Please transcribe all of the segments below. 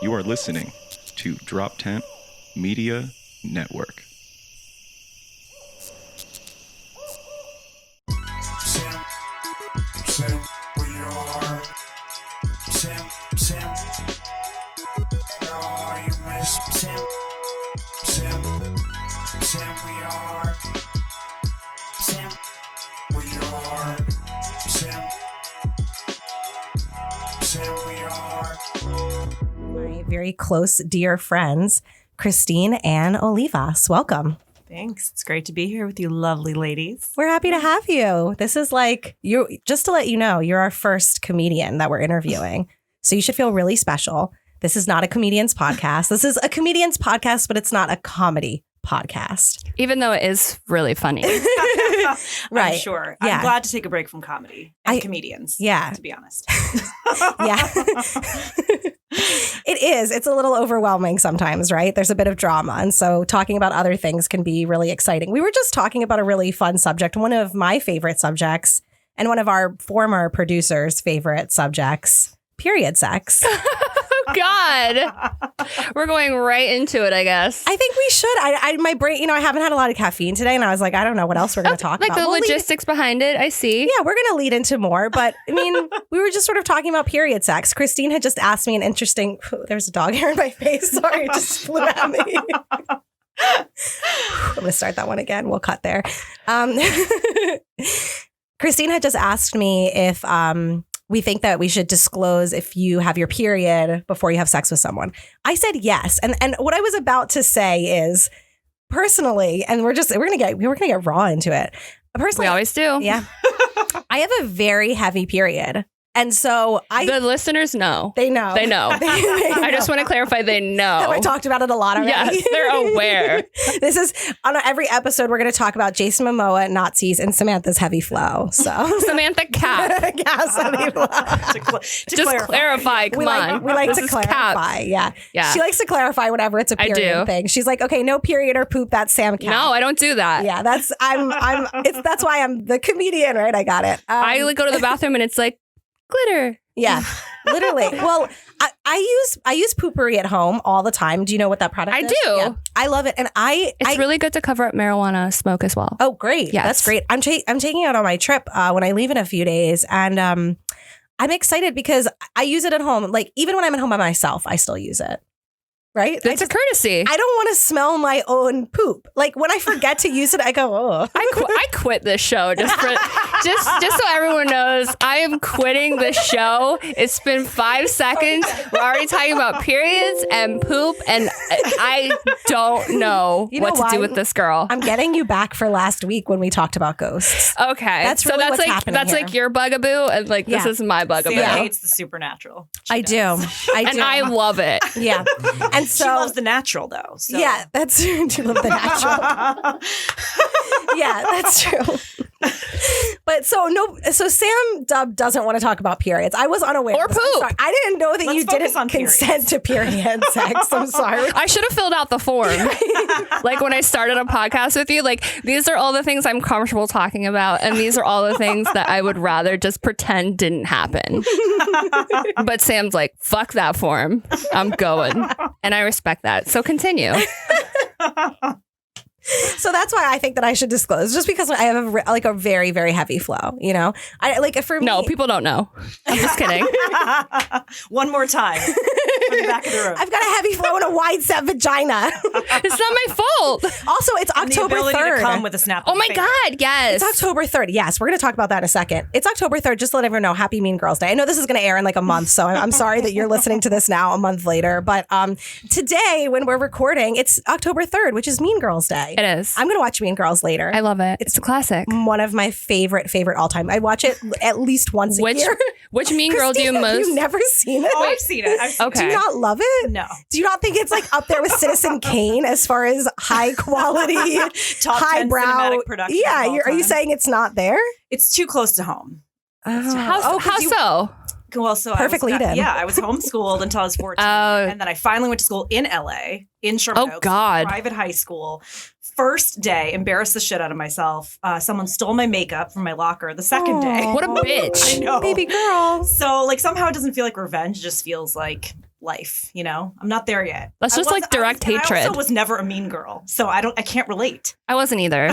You are listening to Drop Tent Media Network. Sam, where you are? Sam, where are you, miss? Sam, we are. Sam, where you are? Sam, we are. My very close, dear friends, Christine Ann Olivas. Welcome. Thanks. It's great to be here with you lovely ladies. We're happy to have you. This is like, you. Just to let you know, you're our first comedian that we're interviewing. So you should feel really special. This is not a comedian's podcast. This is a comedian's podcast, but it's not a comedy podcast. Even though it is really funny. Right. I'm sure. Yeah. I'm glad to take a break from comedy and comedians. Yeah. To be honest. Yeah. It is. It's a little overwhelming sometimes, right? There's a bit of drama. And so talking about other things can be really exciting. We were just talking about a really fun subject, one of my favorite subjects and one of our former producers' favorite subjects, period sex. God. We're going right into it, I guess. I think we should. My brain, I haven't had a lot of caffeine today, and I was like, I don't know what else we're going to talk like about. the logistics behind it, I see. Yeah, we're going to lead into more. But I mean, we were just sort of talking about period sex. Christine had just asked me an interesting, there's a dog hair in my face. Sorry, it just flew at me. I'm going to start that one again. We'll cut there. Christine had just asked me if we think that we should disclose if you have your period before you have sex with someone. I said yes. And what I was about to say is, personally, and we're gonna get raw into it. Personally, We always do. yeah. I have a very heavy period. And so The listeners know. they know. They know. I just want to clarify, they know. Have I talked about it a lot already? Yes, they're aware. This is, on every episode, we're going to talk about Jason Momoa, Nazis, and Samantha's heavy flow. So Samantha Cap. Yes, heavy flow. Just clarify. Come on. We like This to is clarify. Cap. Yeah. She likes to clarify whenever it's a I period do. thing. She's like, okay, no period or poop. That's Sam Cap. No, I don't do that. Yeah, that's why I'm the comedian, right? I got it. I like go to the bathroom and it's like glitter. Yeah, literally. Well, I use Poopery at home all the time. Do you know what that product I is? do. Yeah. I love it, and It's really good to cover up marijuana smoke as well. Oh, great! Yes. That's great. I'm taking it on my trip when I leave in a few days, and I'm excited because I use it at home. Like even when I'm at home by myself, I still use it. Right? It's a courtesy. I don't want to smell my own poop. Like when I forget to use it, I go, oh. I quit this show just so everyone knows I am quitting this show. It's been 5 seconds. We're already talking about periods and poop, and I don't know You know what to why? do with this girl. I'm getting you back for last week when we talked about ghosts. Okay, That's really what's like happening that's here. like your bugaboo, and like this Yeah. is my bugaboo, Sam hates the supernatural. I do. and I love it. Yeah. And She so loves the natural, though. So. yeah, that's true. Do love the natural. Yeah, that's true. But so Sam Dubb doesn't want to talk about periods. I was unaware. Or of this. I'm poop. sorry. I didn't know that Let's you focus didn't on consent to period sex. I'm sorry. I should have filled out the form. Like when I started a podcast with you, like these are all the things I'm comfortable talking about. And these are all the things that I would rather just pretend didn't happen. But Sam's like, fuck that form. I'm going. And I respect that. So continue. So that's why I think that I should disclose, just because I have a very, very heavy flow. You know, I like for me. No, people don't know. I'm just kidding. One more time. From the back of the room. I've got a heavy flow and a wide set vagina. It's not my fault. Also, it's And the October ability 3rd. to come with a snap. Oh of my the finger. God. Yes. It's October 3rd. Yes, we're going to talk about that in a second. It's October 3rd. Just to let everyone know, Happy Mean Girls Day. I know this is going to air in like a month, so I'm sorry that you're listening to this now a month later. But today, when we're recording, it's October 3rd, which is Mean Girls Day. It is. I'm going to watch Mean Girls later. I love it. It's a classic. One of my favorite all time. I watch it at least once a year. Which mean girl do you Christine, have most? you never seen it? Oh, I've seen it. I've seen Okay. Do you not love it? No. Do you not think it's like up there with Citizen Kane as far as high quality, Top 10 highbrow? cinematic production Yeah, of all are you time. saying it's not there? It's too close to home. How so? Well, so Perfect I was, lead-in. Yeah, I was homeschooled until I was 14. Oh. And then I finally went to school in LA, in Sherman Oh, Oaks, God. private high school. First day, embarrassed the shit out of myself. Someone stole my makeup from my locker the second day. What a bitch. I know. Baby girl. So, like, somehow it doesn't feel like revenge. It just feels like life. You know, I'm not there yet. That's just like direct hatred. I also was never a mean girl, so I can't relate. I wasn't either.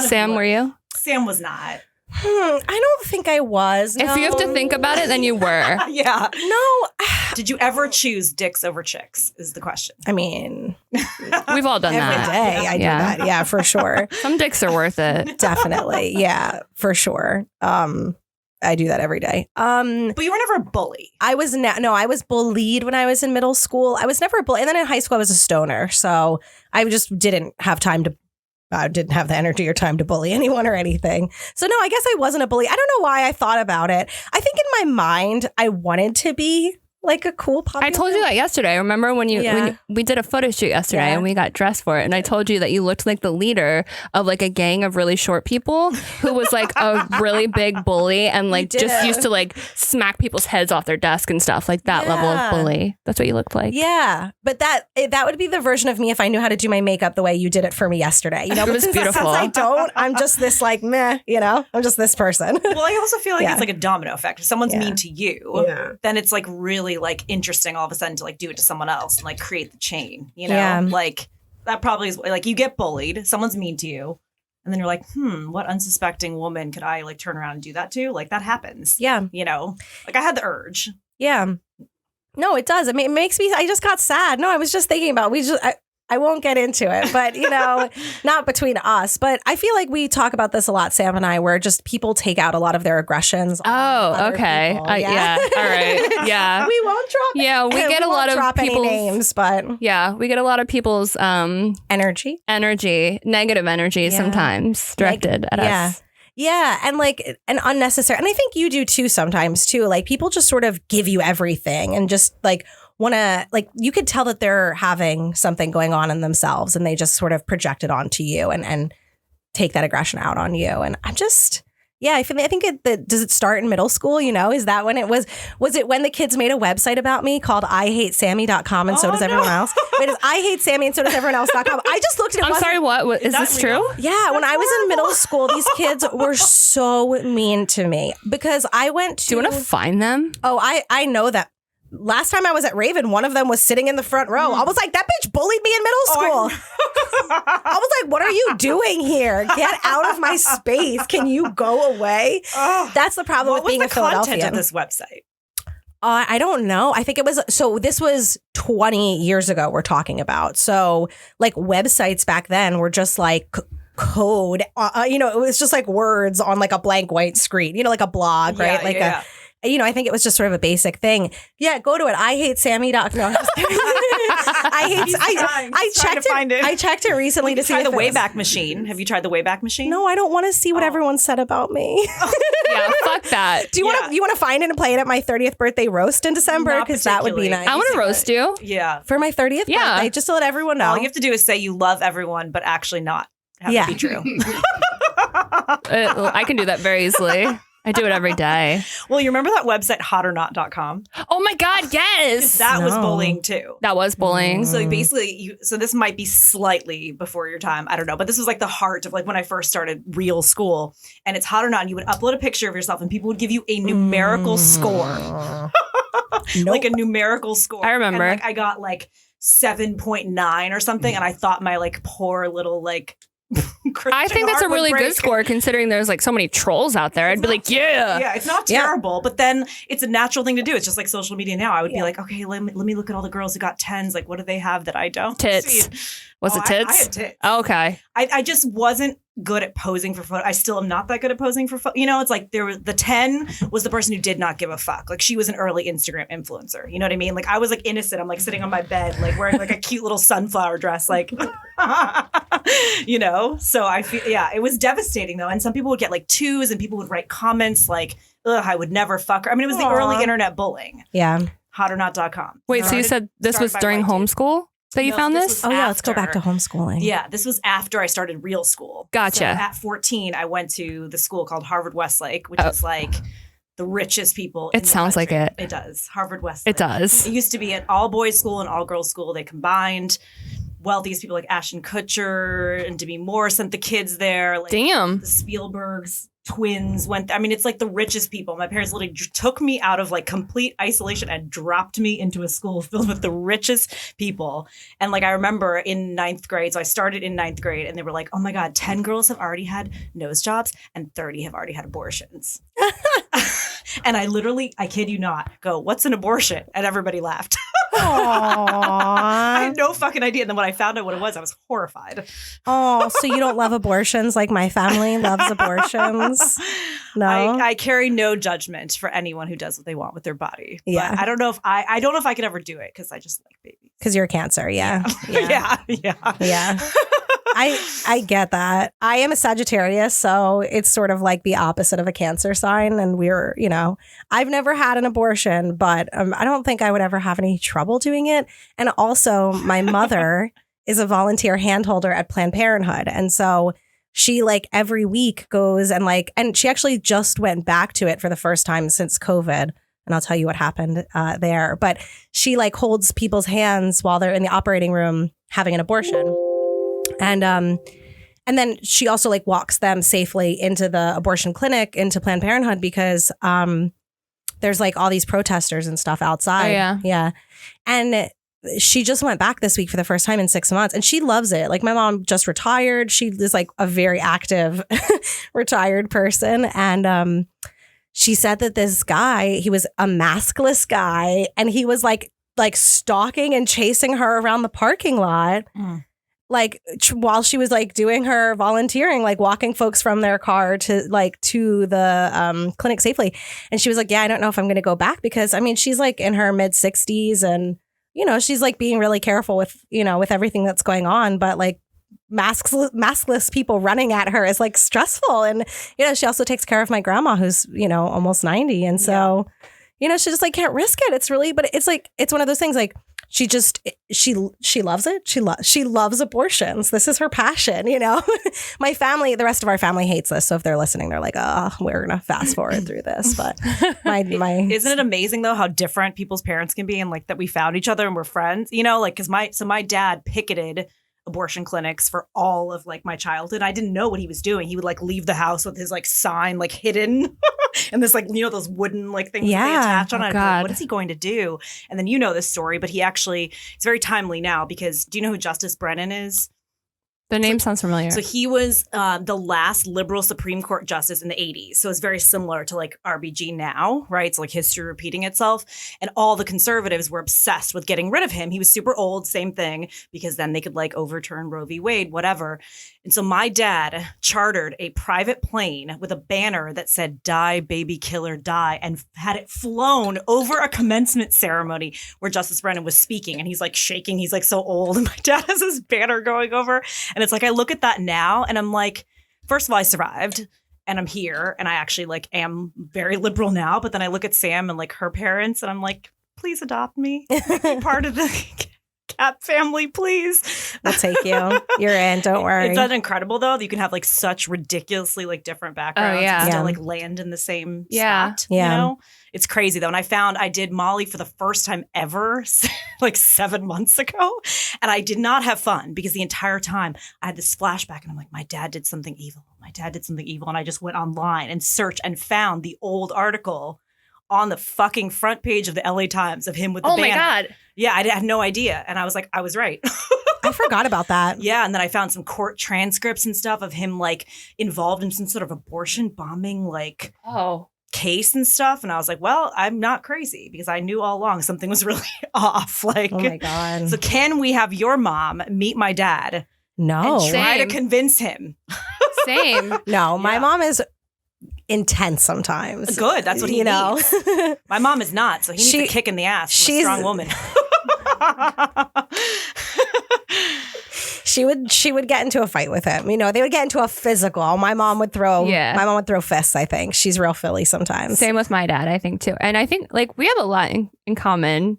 Sam, were you? Sam was not. I don't think I was. If you have to think about it, then you were. Yeah. No. Did you ever choose dicks over chicks is the question. I mean, We've all done every that. day I do that. Yeah, for sure. Some dicks are worth it. Definitely. Yeah, for sure. I do that every day. But you were never a bully. I was I was bullied when I was in middle school. I was never a bully. And then in high school, I was a stoner. So I just didn't have time to, didn't have the energy or time to bully anyone or anything. So no, I guess I wasn't a bully. I don't know why I thought about it. I think in my mind, I wanted to be like a cool popular. I told you that yesterday. Remember when we did a photo shoot yesterday and we got dressed for it, and I told you that you looked like the leader of like a gang of really short people who was like a really big bully and like just used to like smack people's heads off their desk and stuff, like that level of bully. That's what you looked like. Yeah, but that would be the version of me if I knew how to do my makeup the way you did it for me yesterday. You know, it was beautiful. Since I don't, I'm just this like meh. You know, I'm just this person. Well, I also feel like it's like a domino effect. If someone's mean to you, then it's like really like interesting all of a sudden to like do it to someone else and like create the chain, you know? Like that probably is like you get bullied, someone's mean to you, and then you're like, what unsuspecting woman could I like turn around and do that to? Like that happens. Yeah. You know, like I had the urge. Yeah. No, it does. I mean, it makes me, I just got sad. No, I was just thinking about, I won't get into it, but you know, not between us, but I feel like we talk about this a lot, Sam and I, where just people take out a lot of their aggressions. Oh, okay. Yeah. All right. Yeah. We won't drop. Yeah. We get a lot of people's names, but yeah, we get a lot of people's energy, negative energy sometimes directed at us. Yeah. And like an unnecessary. And I think you do too sometimes too. Like people just sort of give you everything and just like want to, like, you could tell that they're having something going on in themselves and they just sort of project it onto you and take that aggression out on you. And I'm just, I think does it start in middle school? You know, is that when it was it when the kids made a website about me called IHateSammy.com and so does everyone else? Wait, it's I hate Sammy and so does everyone else.com. I just looked at it. I'm sorry, what? Is this true? Yeah. When I was in middle school, these kids were so mean to me because I went to. Do you want to find them? Oh, I know that. Last time I was at Raven, one of them was sitting in the front row. I was like, that bitch bullied me in middle school. I was like, what are you doing here? Get out of my space. Can you go away? That's the problem with being a Philadelphian. What was the content of this website? I don't know. I think it was, so this was 20 years ago we're talking about. So like websites back then were just like code, you know, it was just like words on like a blank white screen, you know, like a blog, right? You know, I think it was just sort of a basic thing. Yeah, go to it. I hate Sammy.com. No, I'm just kidding. I checked it. I checked it recently to see the Wayback Machine. Have you tried the Wayback Machine? No, I don't want to see what everyone said about me. Yeah, fuck that. Do you want to find it and play it at my 30th birthay roast in December? Because that would be nice. I want to roast you. Yeah, for my 30th birthday, just to let everyone know. All you have to do is say you love everyone, but actually not have it be true. I can do that very easily. I do it every day. Well, you remember that website, hotornot.com? Oh my God, yes. That was bullying too. That was bullying. So basically, so this might be slightly before your time. I don't know. But this was like the heart of like when I first started real school. And it's Hot or Not. And you would upload a picture of yourself and people would give you a numerical score. Like a numerical score. I remember. And, like, I got like 7.9 or something. And I thought my like poor little like I think that's a really good score considering there's like so many trolls out there. I'd be like, yeah, it's not terrible, but then it's a natural thing to do. It's just like social media now. I would be like, okay, let me look at all the girls who got 10s. Like, what do they have that I don't? Tits. Was it tits? I had tits. Oh, okay. I just wasn't good at posing for photo. I still am not that good at posing for photo. You know, it's like there was the 10 was the person who did not give a fuck. Like she was an early Instagram influencer. You know what I mean? Like I was like innocent. I'm like sitting on my bed, like wearing like a cute little sunflower dress, like, you know? So I feel, it was devastating though. And some people would get like 2s and people would write comments like, ugh, I would never fuck her. I mean, it was the early internet bullying. Yeah. Hotornot.com. Wait, so you said this was during homeschool? That you found this? Oh, yeah. Let's go back to homeschooling. Yeah. This was after I started real school. Gotcha. So at 14, I went to the school called Harvard Westlake, which is like the richest people. It sounds like it. It does. Harvard Westlake. It does. It used to be an all boys school and all girls school. They combined. Wealthiest people like Ashton Kutcher and Demi Moore sent the kids there. Like damn. The Spielbergs twins went. I mean, it's like the richest people. My parents literally took me out of like complete isolation and dropped me into a school filled with the richest people. And like I remember in 9th grade, so I started in 9th grade, and they were like, "Oh my God, 10 girls have already had nose jobs, and 30 have already had abortions." And I literally, I kid you not, go, "What's an abortion?" And everybody laughed. I had no fucking idea. And then when I found out what it was, I was horrified. Oh, so you don't love abortions like my family loves abortions? No, I carry no judgment for anyone who does what they want with their body. Yeah. But I don't know if I don't know if I could ever do it because I just like babies. because you're cancer. Yeah. Yeah. I get that. I am a Sagittarius, so it's sort of like the opposite of a Cancer sign. And we're, I've never had an abortion, but I don't think I would ever have any trouble doing it. And also, my mother is a volunteer handholder at Planned Parenthood. And so she like every week goes and she actually just went back to it for the first time since COVID. And I'll tell you what happened there. But she like holds people's hands while they're in the operating room having an abortion. And then she also like walks them safely into the abortion clinic, into Planned Parenthood, because there's like all these protesters and stuff outside. Oh, yeah. Yeah. And she just went back this week for the first time in 6 months, and she loves it. Like my mom just retired. She is like a very active retired person. And she said that this guy, he was a maskless guy, and he was like stalking and chasing her around the parking lot. Like while she was like doing her volunteering, like walking folks from their car to the clinic safely. And she was like, yeah, I don't know if I'm going to go back, because I mean, she's like in her mid 60s, and, she's like being really careful with everything that's going on. But like maskless people running at her is like stressful. And, she also takes care of my grandma who's, almost 90. And so, she just like can't risk it. It's really, but it's like, it's one of those things like, she loves it. She loves abortions. This is her passion, My family, the rest of our family hates this. So if they're listening, they're like, oh, we're going to fast forward through this. But my Isn't it amazing though how different people's parents can be, and like that we found each other and we're friends, like because my dad picketed abortion clinics for all of like my childhood. I didn't know what he was doing. He would like leave the house with his like sign like hidden and this like those wooden like things that they attach on. I'd be like, what is he going to do? And then this story, but it's very timely now, because do you know who Justice Brennan is? The name sounds familiar. So he was the last liberal Supreme Court justice in the 80s. So it's very similar to like RBG now, right? It's like history repeating itself. And all the conservatives were obsessed with getting rid of him. He was super old, same thing, because then they could like overturn Roe v. Wade, whatever. And so my dad chartered a private plane with a banner that said, "Die, baby killer, die," and had it flown over a commencement ceremony where Justice Brennan was speaking. And he's like shaking. He's like so old. And my dad has this banner going over. And it's like, I look at that now and I'm like, first of all, I survived and I'm here. And I actually like am very liberal now. But then I look at Sam and like her parents and I'm like, please adopt me. Make me part of the Cap family, please. We'll take you. You're in. Don't worry. It's incredible though that you can have like such ridiculously like different backgrounds and still like land in the same spot. Yeah. It's crazy though. And I did Molly for the first time ever like 7 months ago. And I did not have fun because the entire time I had this flashback and I'm like, my dad did something evil. My dad did something evil. And I just went online and searched and found the old article on the fucking front page of the LA Times of him with the banner. Oh my God. Yeah, I had no idea. And I was like, I was right. I forgot about that. Yeah. And then I found some court transcripts and stuff of him like involved in some sort of abortion bombing like case and stuff. And I was like, well, I'm not crazy because I knew all along something was really off. Like, oh my God. So can we have your mom meet my dad? No. And try to convince him. Same. No, my mom is intense sometimes. Good. That's what he needs. My mom is not. So he needs a kick in the ass. She's a strong woman. She would get into a fight with him. They would get into a physical. My mom would throw fists, I think. She's real Philly sometimes. Same with my dad, I think too. And I think like we have a lot in common.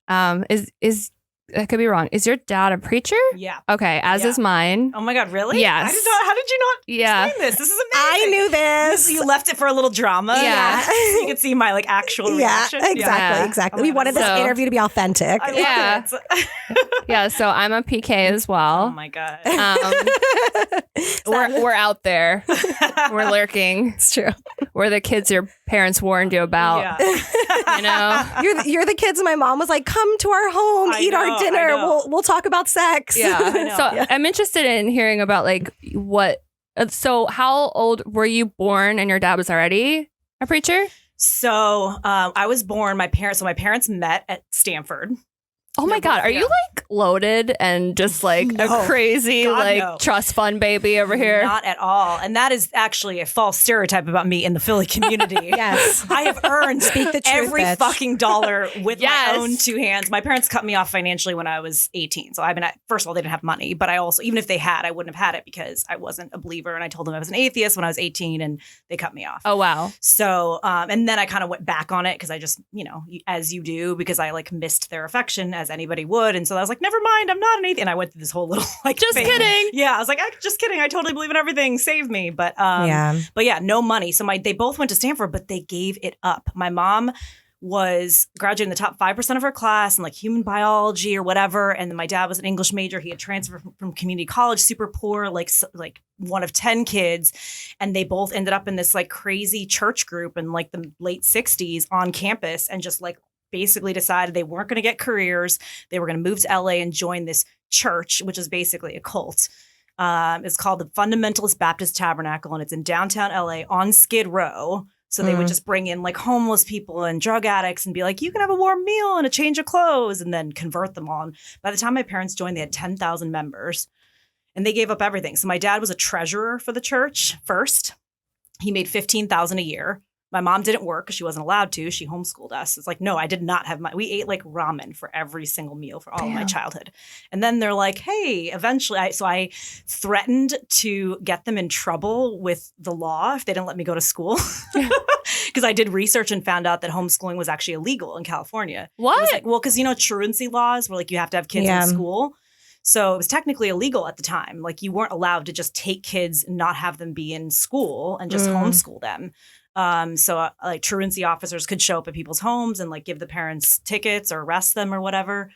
Is I could be wrong. Is your dad a preacher? Yeah. Okay, as Yeah. is mine. Oh my God, really? Yes. I did not, how did you not Yeah. explain this? This is amazing. I knew this. You left it for a little drama. Yeah. You could see my like actual reaction. Exactly, Yeah. exactly. Oh we my wanted God. this So- interview to be authentic. I love Yeah. it. Yeah, so I'm a PK as Oh well. my God. We're out there. We're lurking. It's true. We're the kids your parents warned you about. Yeah. You know? You're the kids. My mom was like, "Come to our home, I eat know, our I dinner. know. We'll talk about sex." Yeah. know. So Yeah. I'm interested in hearing about like what. So how old were you born and your dad was already a preacher? So I was born, my parents met at Stanford. Oh my They're God. both- Are you like loaded and just like No. a crazy God, like no. trust fund baby over here? Not at all. And that is actually a false stereotype about me in the Philly community. Yes. I have earned Speak the truth, every bitch. fucking dollar with Yes. my own two hands. My parents cut me off financially when I was 18. So first of all, they didn't have money, but I also, even if they had, I wouldn't have had it because I wasn't a believer. And I told them I was an atheist when I was 18 and they cut me off. Oh wow. So, and then I kind of went back on it because I just, as you do, because I like missed their affection as anybody would. And so I was like, never mind, I'm not an atheist. And I went through this whole little like, Just thing. kidding. Yeah. I was like, just kidding. I totally believe in everything. Save me. But Yeah. no money. So they both went to Stanford, but they gave it up. My mom was graduating the top 5% of her class in like human biology or whatever. And then my dad was an English major. He had transferred from community college, super poor, like one of 10 kids. And they both ended up in this like crazy church group in like the late 60s on campus and just like basically decided they weren't going to get careers. They were going to move to LA and join this church, which is basically a cult. It's called the Fundamentalist Baptist Tabernacle, and it's in downtown LA on Skid Row. So they would just bring in like homeless people and drug addicts and be like, you can have a warm meal and a change of clothes, and then convert them on. By the time my parents joined, they had 10,000 members and they gave up everything. So my dad was a treasurer for the church first. He made $15,000 a year. My mom didn't work because she wasn't allowed to. She homeschooled us. It's like, no, I did not have we ate like ramen for every single meal for all of my childhood. And then they're like, hey, eventually, I threatened to get them in trouble with the law if they didn't let me go to school. Because I did research and found out that homeschooling was actually illegal in California. What? It was like, well, because, truancy laws were like, you have to have kids Yeah. in school. So it was technically illegal at the time. Like you weren't allowed to just take kids and not have them be in school and just homeschool them. So like truancy officers could show up at people's homes and like give the parents tickets or arrest them or whatever.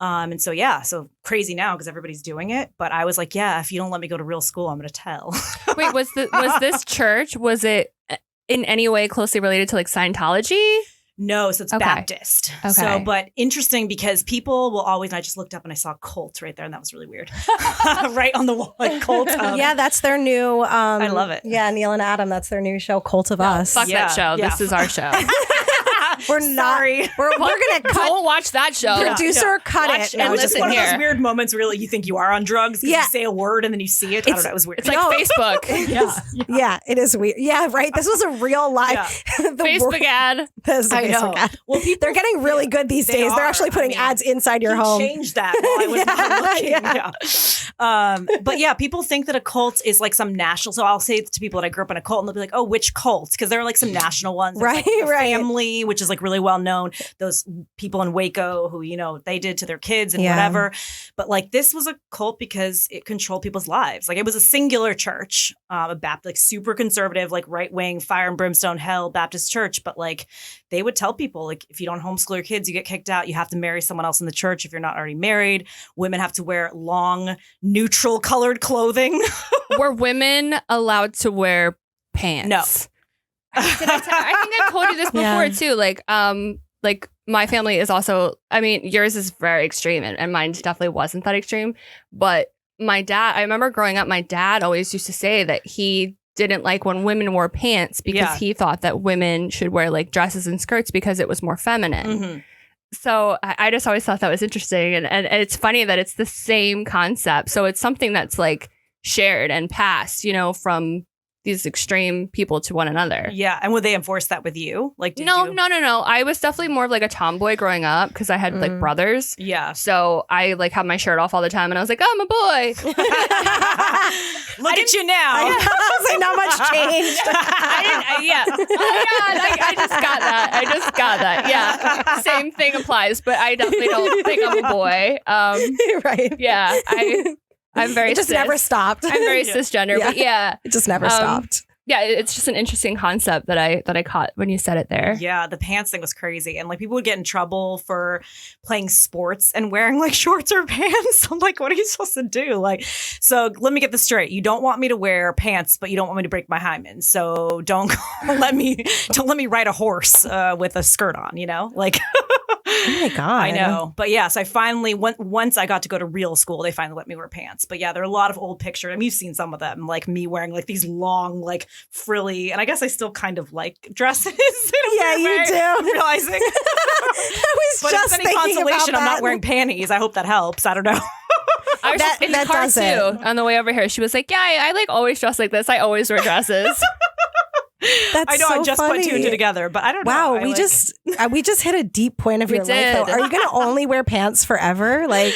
And so, so crazy now because everybody's doing it. But I was like, yeah, if you don't let me go to real school, I'm going to tell. Wait, was this church, was it in any way closely related to like Scientology? No, so it's Okay. Baptist. Okay. So, but interesting because people will always, and I just looked up and I saw cult right there and that was really weird. Right on the wall, like cult. Yeah, that's their new. I love it. Yeah, Neil and Adam. That's their new show, Cult of Us. Fuck Yeah, that show. yeah. This is our show. We're not. Sorry. We're gonna cut. Don't watch that show. Producer, cut Watch it. and It was just listen one of here. those weird moments where like, you think you are on drugs. 'Cause Yeah. You say a word and then you see it. I don't know. It was weird. It's like No. Facebook. yeah. Yeah, it is weird. Yeah, right. This was a real life. The Facebook ad. This is a I know. Facebook ad. Well, people They're getting really good these They days. They're are. actually putting I mean, ads inside your you home. changed that while I was not looking. Yeah. But yeah, people think that a cult is like some national. So I'll say to people that I grew up in a cult and they'll be like, oh, which cult? Because there are like some national ones. There's, Right, like, the right. Family, which is like really well known. Those people in Waco who, they did to their kids and Yeah. whatever. But like this was a cult because it controlled people's lives. Like it was a singular church, a Baptist, like super conservative, like right wing, fire and brimstone, hell Baptist church. But like they would tell people, like, if you don't homeschool your kids, you get kicked out. You have to marry someone else in the church if you're not already married. Women have to wear long, neutral colored clothing. Were women allowed to wear pants? No. I think I told you this before Yeah. too. Like my family is also, I mean, yours is very extreme and mine definitely wasn't that extreme. But my dad, I remember growing up, my dad always used to say that he didn't like when women wore pants because Yeah. he thought that women should wear like dresses and skirts because it was more feminine. Mhm. So I just always thought that was interesting. And it's funny that it's the same concept. So it's something that's like shared and passed, from these extreme people to one another. Yeah. And would they enforce that with you? Like, did No. you? I was definitely more of like a tomboy growing up because I had like brothers. Yeah. So I like had my shirt off all the time and I was like, I'm a boy. Look at you now. I was like, not much changed. Yeah. Oh my God. I just got that. Yeah. Same thing applies, but I definitely don't think I'm a boy. Right. Yeah. I'm very It just cis. never stopped. I'm very cisgender, but yeah. It just never stopped. Yeah, it's just an interesting concept that I caught when you said it there. Yeah, the pants thing was crazy. And like people would get in trouble for playing sports and wearing like shorts or pants. I'm like, what are you supposed to do? Like, so let me get this straight. You don't want me to wear pants, but you don't want me to break my hymen. So don't let me ride a horse with a skirt on, you know? Like Oh my God. I know. But yeah, so I finally once I got to go to real school, they finally let me wear pants. But yeah, there are a lot of old pictures. I mean, you've seen some of them, like me wearing like these long, like frilly, and I guess I still kind of like dresses. Yeah, you do. I'm realizing. I was But just if it's any thinking consolation, about I'm that. not wearing panties. I hope that helps. I don't know. I was That- in the that car does it. too. On the way over here, she was like, "Yeah, I like always dress like this. I always wear dresses." That's I know so I just funny. put two and two together, but I don't know. Wow, I we like- just hit a deep point of We your life. Though. did. Are you going to only wear pants forever? Like,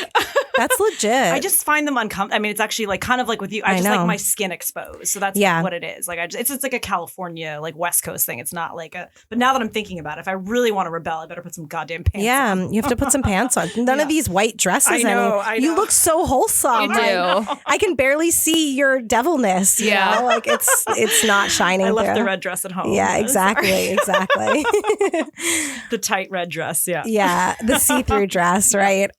that's legit. I just find them uncomfortable. I mean, it's actually like kind of like with you. I I just know. like my skin exposed, so that's Yeah. what it is. Like, it's like a California like West Coast thing. It's not like a. But now that I'm thinking about it, if I really want to rebel, I better put some goddamn pants. yeah, on. you have to put some pants on. None Yeah. of these white dresses. I know, anymore. I You know. look so wholesome. You do. I can barely see your devilness. You Yeah. know? Like it's not shining. I left through. the red dress at home. Yeah, Sorry. exactly. The tight red dress. Yeah. Yeah, the see-through dress, right?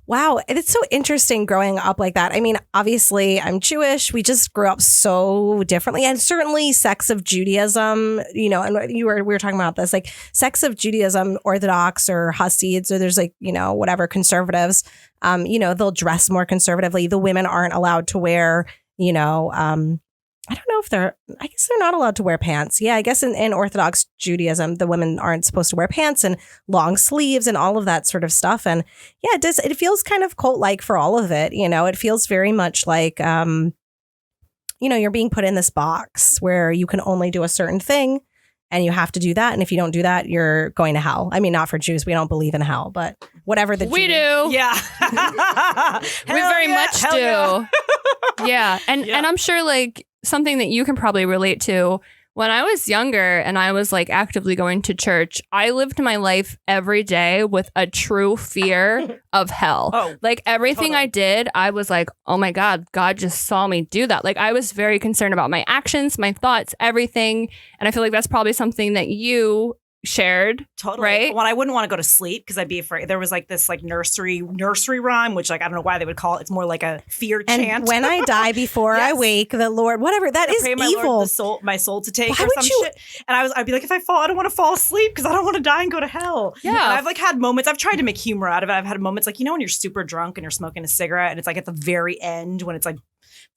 Wow, and it's so interesting growing up like that. I mean, obviously, I'm Jewish. We just grew up so differently, and certainly, sects of Judaism. You know, and we were talking about this, like sects of Judaism, Orthodox or Hasids, or there's like whatever conservatives. They'll dress more conservatively. The women aren't allowed to wear. I don't know if I guess they're not allowed to wear pants. Yeah, I guess in Orthodox Judaism, the women aren't supposed to wear pants and long sleeves and all of that sort of stuff. And yeah, it feels kind of cult-like for all of it. It feels very much like, you're being put in this box where you can only do a certain thing and you have to do that. And if you don't do that, you're going to hell. I mean, not for Jews. We don't believe in hell, but whatever the We Jew- do. Yeah. We very much do. Yeah. Yeah. And I'm sure like something that you can probably relate to. When I was younger and I was like actively going to church, I lived my life every day with a true fear of hell. Oh, like everything totally. I did, I was like, oh my God, God just saw me do that. Like I was very concerned about my actions, my thoughts, everything. And I feel like that's probably something that you shared. Totally. Right? Well, I wouldn't want to go to sleep because I'd be afraid. There was like this like nursery rhyme, which like I don't know why they would call it. It's more like a fear And chant. when I die before I Yes. wake, the Lord, whatever, that is Pray my evil. Lord, my soul to take Why or would some you- shit. And I'd be like, if I fall, I don't want to fall asleep because I don't want to die and go to hell. Yeah. And I've like had moments. I've tried to make humor out of it. I've had moments like when you're super drunk and you're smoking a cigarette and it's like at the very end when it's like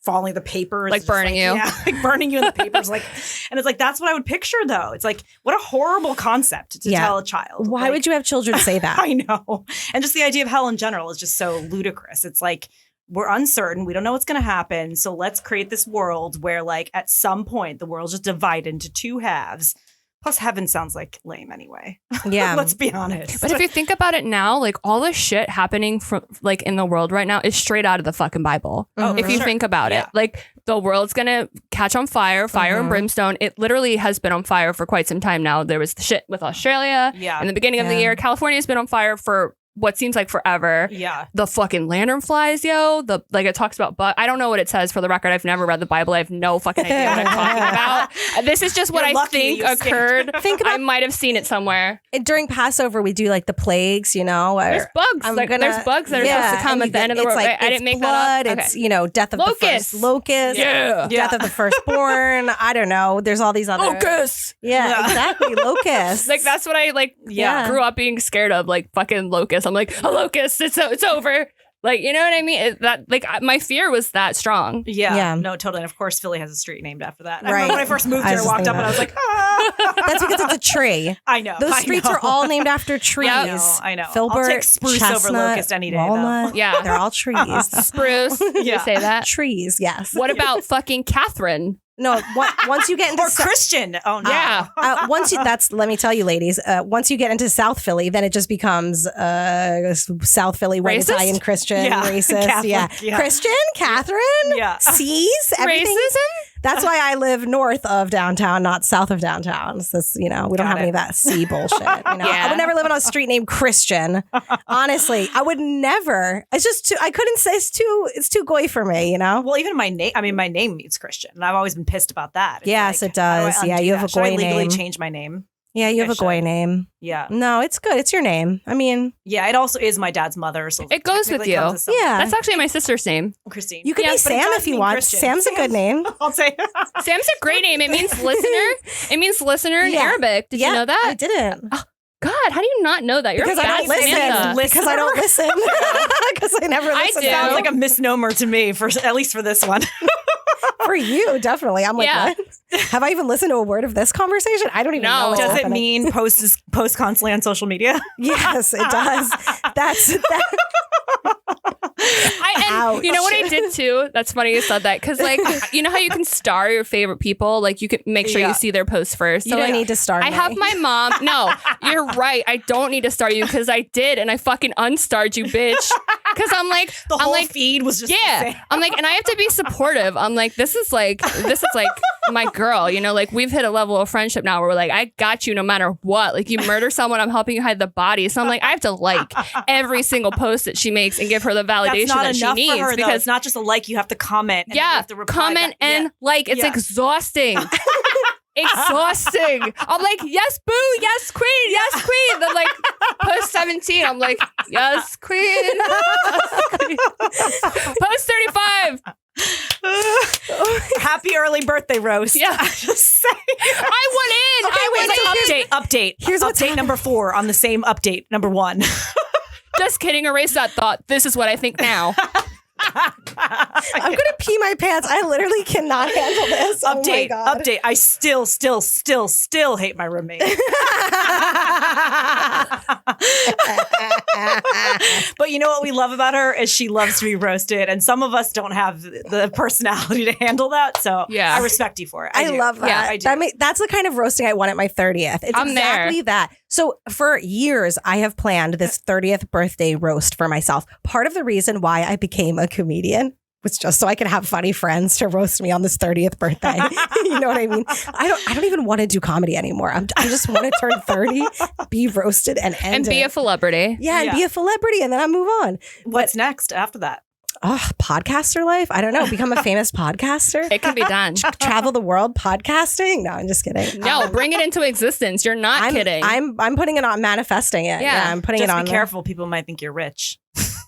falling the papers, Like it's just, burning you. yeah, like burning you in the papers, like, and it's like that's what I would picture though. It's like what a horrible concept to Yeah. tell a child. Why would you have children say that? I know. And just the idea of hell in general is just so ludicrous. It's like, we're uncertain. We don't know what's going to happen. So let's create this world where, like, at some point, the world's just divided into two halves. Plus, heaven sounds like lame anyway. Yeah. Let's be honest. But if you think about it now, like all the shit happening from like in the world right now is straight out of the fucking Bible. Oh, If you sure. think about Yeah. it, like the world's gonna catch on fire, fire and Mhm. brimstone. It literally has been on fire for quite some time now. There was the shit with Australia Yeah. in the beginning of the Yeah. year. California's been on fire for what seems like forever. Yeah. The fucking lantern flies, yo. It talks about, but I don't know what it says for the record. I've never read the Bible. I have no fucking idea what I'm talking about. This is just what You're I lucky think you escaped. occurred. Think about I might have seen it somewhere. during Passover, we do like the plagues, where There's bugs. I'm Like, gonna- there's bugs that are supposed to come and at the end of the it's world. like, I it's didn't make blood, that up. It's death of the Locusts. first locust, Yeah. Yeah. death of the firstborn. I don't know. There's all these other Locusts. Yeah, Yeah. exactly. Locusts. Like that's what I Yeah. grew up being scared of, like fucking locusts. I'm like, a locust, it's over. Like, you know what I mean? My fear was that strong. Yeah. Yeah. No, totally. And of course, Philly has a street named after that. I Right. remember when I first moved I here, was I walked just up and I was like, thinking ah. That's because it's a tree. I know. Those I streets know. are all named after trees. I know. Filbert, I'll take spruce over chestnut, locust any day, though. walnut. Yeah. They're all trees. Spruce. You Yeah. say that. Trees, yes. What about fucking Catherine? No, once you get into Or Christian. Oh no. Yeah. let me tell you, ladies. Once you get into South Philly, then it just becomes South Philly white Racist? Italian Christian Yeah. racist. Catholic, yeah. Christian, Catherine, Yeah. sees everything. Racism? That's why I live north of downtown, not south of downtown. So we don't Got have any it. of that C bullshit. I would never live on a street named Christian. Honestly, I would never. It's just too. I couldn't say it's too goy for me. Well, even my name. I mean, my name means Christian, and I've always been pissed about that. It's Yes, it how do I does. Yeah, undo you have that? a Should I goy legally name. change my name? Yeah, you I have a goy should. name. Yeah. No, it's good. It's your name. I mean, Yeah, it also is my dad's mother. So It goes with technically you. counts as someone. Yeah. That's actually my sister's name. Christine. you could Yeah, be but it Sam does if you mean want. Christian. Sam's a good name. I'll say. Sam's a great name. It means listener. It means listener in Yeah. Arabic. Did Yeah, you know that? I didn't. God, how do you not know that? You're Because a I bad don't listen. Samantha. Because I don't listen. Because I never I listen. do. Sounds like a misnomer to me, for at least for this one. For you, definitely. I'm like, Yeah. what? Have I even listened to a word of this conversation? I don't even No. know. What's Does it happening. mean post constantly on social media? Yes, it does. You know what I Ouch. did too? That's funny you said that because, like, you know how you can star your favorite people? Like, you can make sure Yeah. you see their post first. You So, don't like, need to start. I have my mom. No, you're right. I don't need to star you because I did, and I fucking unstarred you, bitch. Because I'm like, The whole feed was just the yeah. same. I'm like, and I have to be supportive. I'm like, this is like my girl. You know, like we've hit a level of friendship now where we're like, I got you no matter what. Like you murder someone, I'm helping you hide the body. So I'm like, I have to like every single post that she makes and give her the validation That's not that she enough needs for her, though. because It's not just a like. You have to comment. And then you yeah, have to reply comment back. and Yeah. like. It's Yeah. exhausting. Exhausting. I'm like, yes, boo, yes, queen, yes, queen. Then like post 17, I'm like, yes, queen. Yes, queen. Post 35. Happy early birthday roast. Yeah. Just say. I went in. Okay, I wait, went so in. Update. Here's what's update number 4 on the same update number 1. Just kidding. Erase that thought. This is what I think now. I'm gonna pee my pants. I literally cannot handle this. Oh my Update. God. Update. I still hate my roommate. But you know what we love about her is she loves to be roasted, and some of us don't have the personality to handle that. So Yeah. I respect you for it. I do. love that. Yeah, I do. That's the kind of roasting I want at my 30th. It's I'm exactly that. So for years, I have planned this 30th birthday roast for myself. Part of the reason why I became a comedian was just so I could have funny friends to roast me on this 30th birthday. You know what I mean? I don't even want to do comedy anymore. I just want to turn 30, be roasted, and end And be it. a celebrity. Yeah, and Yeah. be a celebrity, and then I move on. What's next after that? Oh, podcaster life? I don't know. Become a famous podcaster? It can be done. Travel the world podcasting? No, I'm just kidding. No, bring it into existence. You're not kidding. I'm putting it on, manifesting it. Yeah. Yeah, I'm putting Just it on. be careful. People might think you're rich.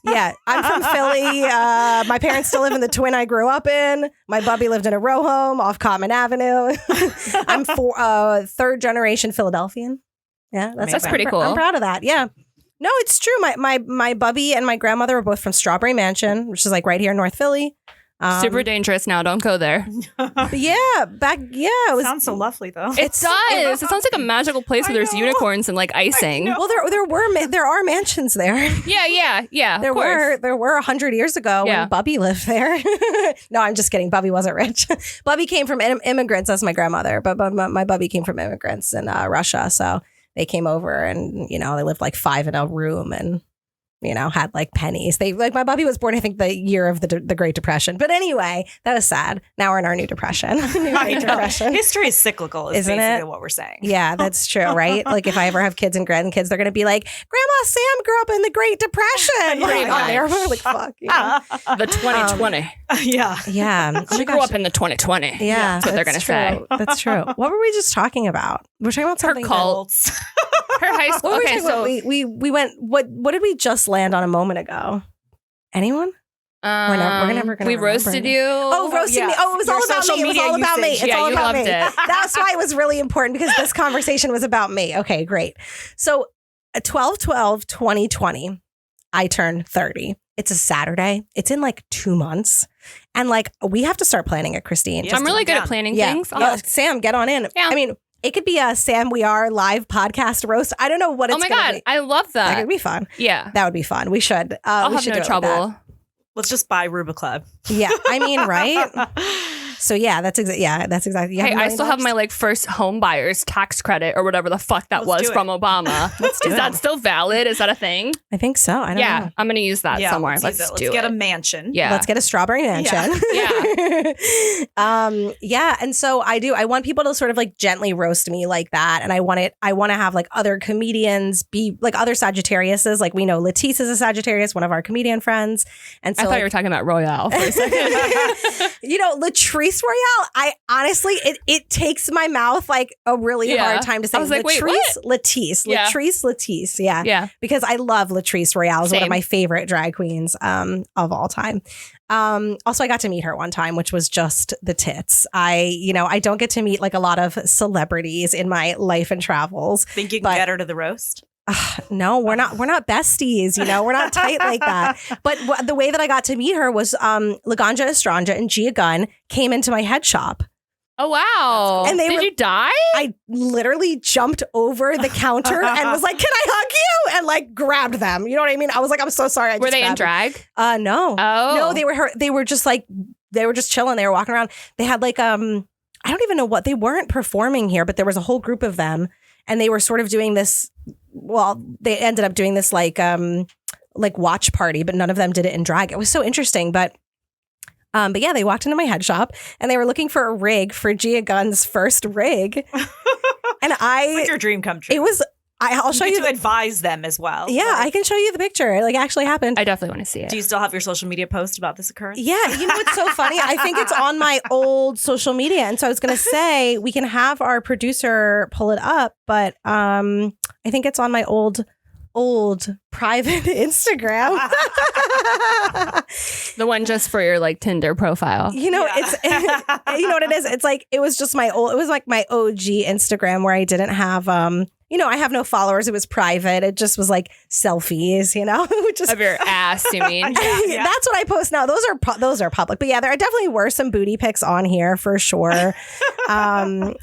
Yeah, I'm from Philly. My parents still live in the twin I grew up in. My bubby lived in a row home off Common Avenue. I'm third generation Philadelphian. Yeah, That's pretty cool. I'm proud of that. Yeah. No, it's true. My bubby and my grandmother were both from Strawberry Mansion, which is like right here in North Philly. Super dangerous now. Don't go there. But yeah, it was. Sounds so lovely though. It does. It sounds like a magical place where there's unicorns and like icing. Well, there are mansions there. Yeah. There of course. were 100 years ago Yeah. when Bubby lived there. No, I'm just kidding. Bubby wasn't rich. Bubby came from immigrants. That's my grandmother, but my Bubby came from immigrants in Russia. So they came over and they lived like 5 in a room and had like pennies. My Bubby was born, I think, the year of the Great Depression. But anyway, that was sad. Now we're in our new depression. Great Depression. History is cyclical, is Isn't basically it? what we're saying. Yeah, that's true, right? Like if I ever have kids and grandkids, they're going to be like, Grandma Sam grew up in the Great Depression. Pretty much. They're like, fuck. The 2020. Yeah. She grew up in the 2020. Yeah, That's what they're going to say. That's true. What were we just talking about? We're talking about Her something. cults. Her high school. What were we Okay, talking about? so we went. What did we just land on a moment ago? Anyone? We're never gonna we remember roasted it. you. Oh, roasting me. Oh, it was Your all about social me. It was media all about me. usage. It's Yeah, all you about loved me. it. That's why it was really important because this conversation was about me. Okay, great. So 12/12/2020, I turned 30. It's a Saturday. It's in like 2 months. And like we have to start planning it, Christine. Yeah. I'm really good Yeah. at planning Yeah. things. Yeah. Sam, get on in. Yeah. I mean, it could be a Sam We Are live podcast roast. I don't know what it's Oh my gonna God. be. I love That that. could be fun. Yeah. That would be fun. We should. I'll we have should no do it with that. trouble. Let's just buy Ruba Club. Yeah, I mean, right? So yeah, that's exactly. Hey, I still have my like first home buyer's tax credit or whatever the fuck that Let's was do from it. Obama. Is do that it. still valid? Is that a thing? I think so. I don't know. I'm gonna use that somewhere. Let's use it. do Let's get it. a mansion. Yeah. Let's get a strawberry mansion. Yeah. And so I want people to sort of like gently roast me like that. And I want to have like other comedians be like other Sagittariuses. Like we know Lettice is a Sagittarius, one of our comedian friends. And so I thought you were talking about Royale for a second. Latrice Royale, I honestly, it takes my mouth like a really hard time to say. I was like, wait, what? Lettice. Yeah. Lettice. Yeah. Yeah. Because I love Latrice Royale. Is one of Same. my favorite drag queens of all time. Also, I got to meet her one time, which was just the tits. I don't get to meet like a lot of celebrities in my life and travels. Think you can But- get her to the roast? No, we're not besties. We're not tight like that. But the way that I got to meet her was Laganja Estranja and Gia Gunn came into my head shop. Oh wow! And they did were- you die? I literally jumped over the counter and was like, "Can I hug you?" and like grabbed them. You know what I mean? I was like, "I'm so sorry." I Were just they in grabbed drag? them. No. Oh No, they were just like they were just chilling. They were walking around. They had like I don't even know what they weren't performing here, but there was a whole group of them, and they were sort of doing this. Well, they ended up doing this like watch party, but none of them did it in drag. It was so interesting, but yeah, they walked into my head shop and they were looking for a rig for Gia Gunn's first rig, and It's like your dream come true. it was. I'll show you you. get to advise them as well. Yeah, I can show you the picture. It like actually happened. I definitely want to see it. Do you still have your social media post about this occurrence? Yeah, it's so funny. I think it's on my old social media, and so I was going to say we can have our producer pull it up, but I think it's on my old private Instagram. The one just for your like Tinder profile. It's you know what it is. It's like it was just my OG Instagram where I didn't have I have no followers. It was private. It just was like selfies, just Of your ass, you mean? Yeah. That's what I post now. Those are public, but yeah, there definitely were some booty pics on here for sure.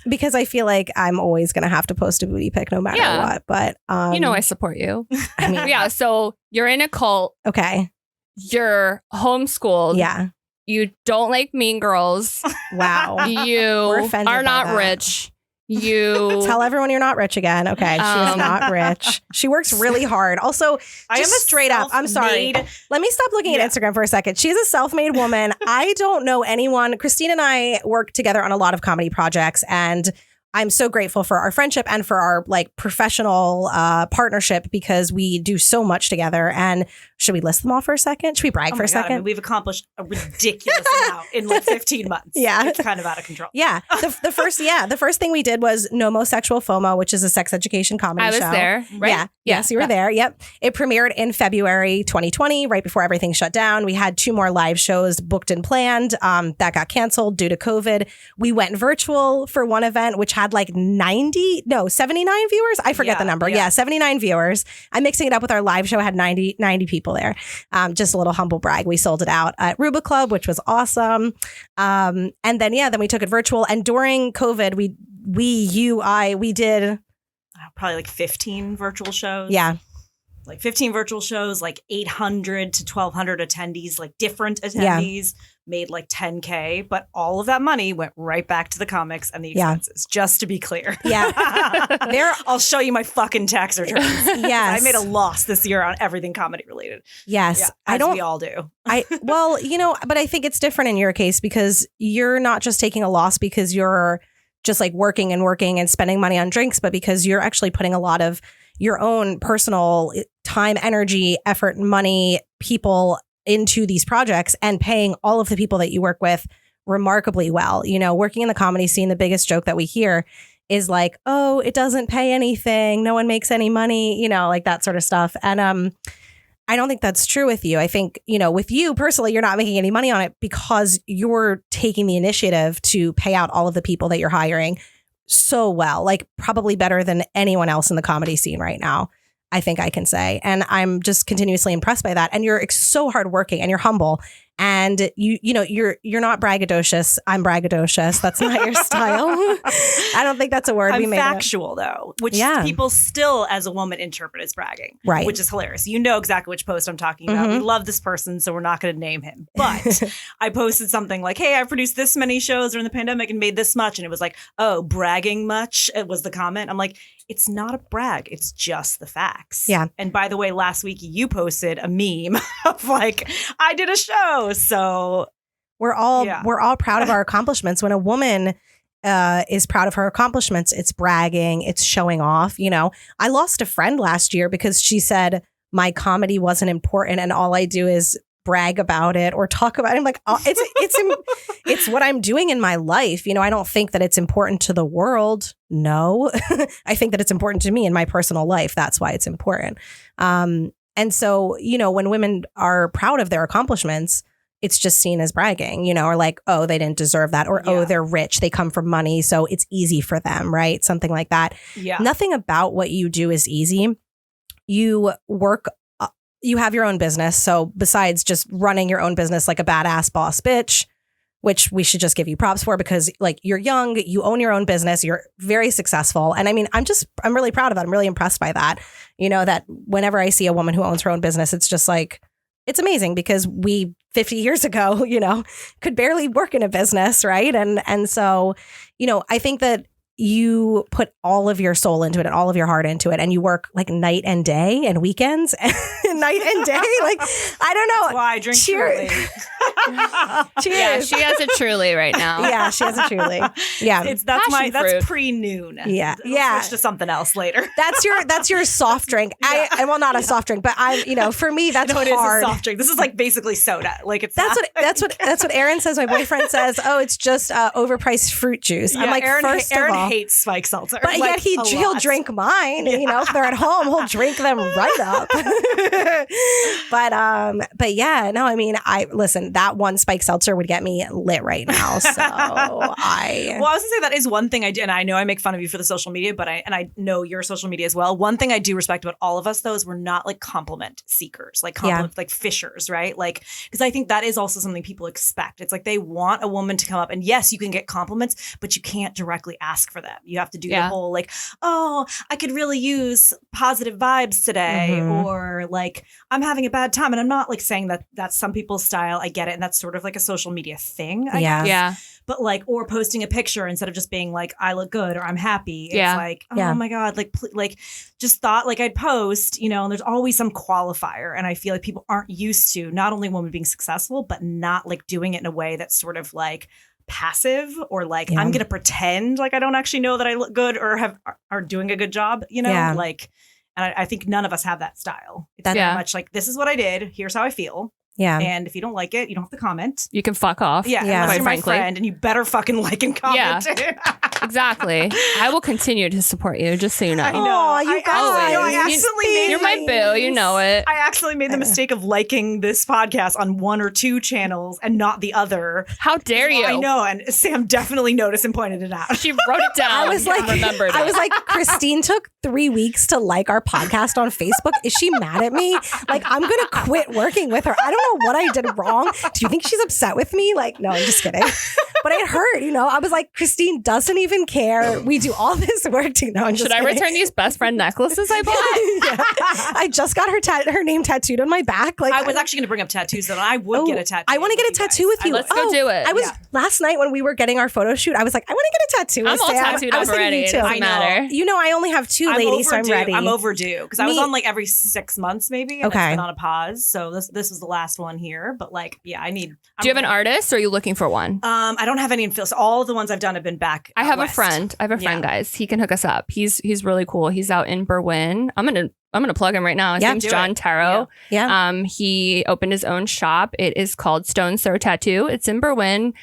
Because I feel like I'm always gonna have to post a booty pic no matter what. But I support you. I mean, Yeah, so you're in a cult. okay, You're homeschooled. yeah, You don't like Mean Girls. wow. We're You offended are by not that. rich. You Tell everyone you're not rich again. Okay, she is Um, not rich. She works really hard. Also, I am just a straight up. I'm sorry. self-made- Let me stop looking Yeah. at Instagram for a second. She's a self-made woman. I don't know anyone. Christine and I work together on a lot of comedy projects, and I'm so grateful for our friendship and for our like professional partnership because we do so much together. And should we list them all for a second? Should we brag Oh for my a God, second? I mean, we've accomplished a ridiculous amount in like 15 months. Yeah. It's kind of out of control. Yeah. The first thing we did was Nomosexual FOMO, which is a sex education comedy I was show. there, right? Yeah. Yes, you were there. Yep. It premiered in February 2020, right before everything shut down. We had 2 more live shows booked and planned. That got canceled due to COVID. We went virtual for one event, which had like 79 viewers. I forget the number. Yeah, 79 viewers. I'm mixing it up with our live show. It had 90 people there. Just a little humble brag. We sold it out at Ruba Club, which was awesome. And then we took it virtual. And during COVID, we did Probably like 15 virtual shows. yeah. Like 15 virtual shows, like 800 to 1,200 attendees, like different attendees, made like 10K. But all of that money went right back to the comics and the expenses, just to be clear. Yeah. I'll show you my fucking tax returns. Yes. I made a loss this year on everything comedy related. Yes. Yeah, as we all do. But I think it's different in your case because you're not just taking a loss because you're just like working and spending money on drinks, but because you're actually putting a lot of your own personal time, energy, effort, money, people into these projects and paying all of the people that you work with remarkably well. Working in the comedy scene, the biggest joke that we hear is like, oh, it doesn't pay anything. No one makes any money, like that sort of stuff. And I don't think that's true with you. I think, with you personally, you're not making any money on it because you're taking the initiative to pay out all of the people that you're hiring so well, like probably better than anyone else in the comedy scene right now, I think I can say. And I'm just continuously impressed by that. And you're so hardworking and you're humble. And you're not braggadocious. I'm braggadocious. That's not your style. I don't think that's a word we I'm made. factual though, which people still as a woman interpret as bragging. Right. Which is hilarious. You know exactly which post I'm talking about. We love this person, so we're not going to name him. But I posted something like, hey, I produced this many shows during the pandemic and made this much. And it was like, oh, bragging much? It was the comment. I'm like, it's not a brag. It's just the facts. Yeah. And by the way, last week you posted a meme of like, I did a show. So we're all proud of our accomplishments. When a woman is proud of her accomplishments, it's bragging, it's showing off. I lost a friend last year because she said my comedy wasn't important and all I do is brag about it or talk about it. I'm like, oh, it's what I'm doing in my life. I don't think that it's important to the world. No, I think that it's important to me in my personal life. That's why it's important. And so, when women are proud of their accomplishments, it's just seen as bragging, or like, oh, they didn't deserve that. Or, oh, they're rich. They come from money. So it's easy for them, right? Something like that. Yeah. Nothing about what you do is easy. You work you have your own business. So besides just running your own business like a badass boss bitch, which we should just give you props for because like you're young, you own your own business, you're very successful. And I mean, I'm really proud of that. I'm really impressed by that. That whenever I see a woman who owns her own business, it's just like, it's amazing because we 50 years ago, could barely work in a business. Right. And so, I think that you put all of your soul into it and all of your heart into it and you work like night and day and weekends and night and day. Like, I don't know. That's why I drink Truly. Cheers. Yeah, she has a Truly right now. Yeah, she has a Truly. Yeah. That's pre-noon. Yeah. We'll switch to something else later. That's your soft drink. Well, not a soft drink, but for me, that's no, hard. It is a soft drink. This is like basically soda. Like that's what Aaron says. My boyfriend says, oh, it's just overpriced fruit juice. I'm like, Aaron all, hates spike seltzer. But yet he'll drink mine. If they're at home, he'll drink them right up. But yeah, no, I mean, listen, that one spike seltzer would get me lit right now. So I was gonna say that is one thing I do, and I know I make fun of you for the social media, but I know your social media as well. One thing I do respect about all of us though is we're not like compliment seekers, like like fishers, right? Like, because I think that is also something people expect. It's like they want a woman to come up, and yes, you can get compliments, but you can't directly ask for them. You have to do the whole like, oh, I could really use positive vibes today, or like I'm having a bad time. And I'm not like saying that that's some people's style. I get it, and that's sort of like a social media thing. I guess. Yeah. But like, or posting a picture instead of just being like, I look good or I'm happy. It's like, oh my God, like just thought like I'd post, and there's always some qualifier. And I feel like people aren't used to not only women being successful, but not like doing it in a way that's sort of like passive or like I'm gonna pretend like I don't actually know that I look good or are doing a good job, like, and I think none of us have that style. It's very much like, this is what I did, here's how I feel. Yeah. And if you don't like it, you don't have to comment. You can fuck off. Yeah. Unless you're my friend, and you better fucking like and comment. Yeah. Exactly. I will continue to support you, just so you know. I know. I accidentally made You're my boo. You know it. I accidentally made the mistake of liking this podcast on one or two channels and not the other. How dare you? I know. And Sam definitely noticed and pointed it out. She wrote it down. I was like, Christine took 3 weeks to like our podcast on Facebook. Is she mad at me? Like, I'm going to quit working with her. I don't know what I did wrong. Do you think she's upset with me? Like, no, I'm just kidding. But it hurt, I was like, Christine doesn't even care. We do all this work to know. Should I return these best friend necklaces I bought? I just got her name tattooed on my back. Like, I was actually going to bring up tattoos, and I would get a tattoo. I want to get a tattoo with you. Let's go do it. I was last night when we were getting our photo shoot. I was like, I want to get a tattoo. I'm all tattooed up already. It doesn't matter. I only have two ladies, so I'm ready. I'm overdue because I was on like every 6 months maybe. And it's been on a pause, so this is the last one here. But like, I need. Do you have an artist, or are you looking for one? I don't have any in Phil. So all the ones I've done have been back. I have a friend, guys. He can hook us up. He's really cool. He's out in Berwyn. I'm gonna plug him right now. His name's John Taro. Yeah. He opened his own shop. It is called Stone Throw Tattoo. It's in Berwyn.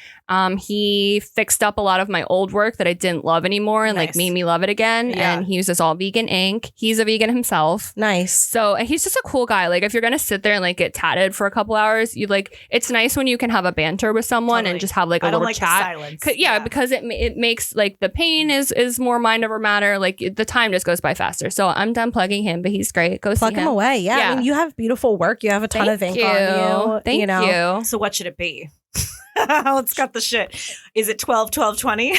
He fixed up a lot of my old work that I didn't love anymore and like made me love it again. Yeah. And he uses all vegan ink. He's a vegan himself. Nice. So and he's just a cool guy. Like if you're gonna sit there and like get tatted for a couple hours, you like it's nice when you can have a banter with someone and just have like a little chat. The silence. Because it makes like the pain is more mind over matter. Like the time just goes by faster. So I'm done plugging him, but He's great. Go Plug see him away. Yeah. Yeah. I mean, you have beautiful work. You have a ton of ink on you. Thank you. Know? you. So what should it be? Let's cut the shit. Is it 12, 12, 20?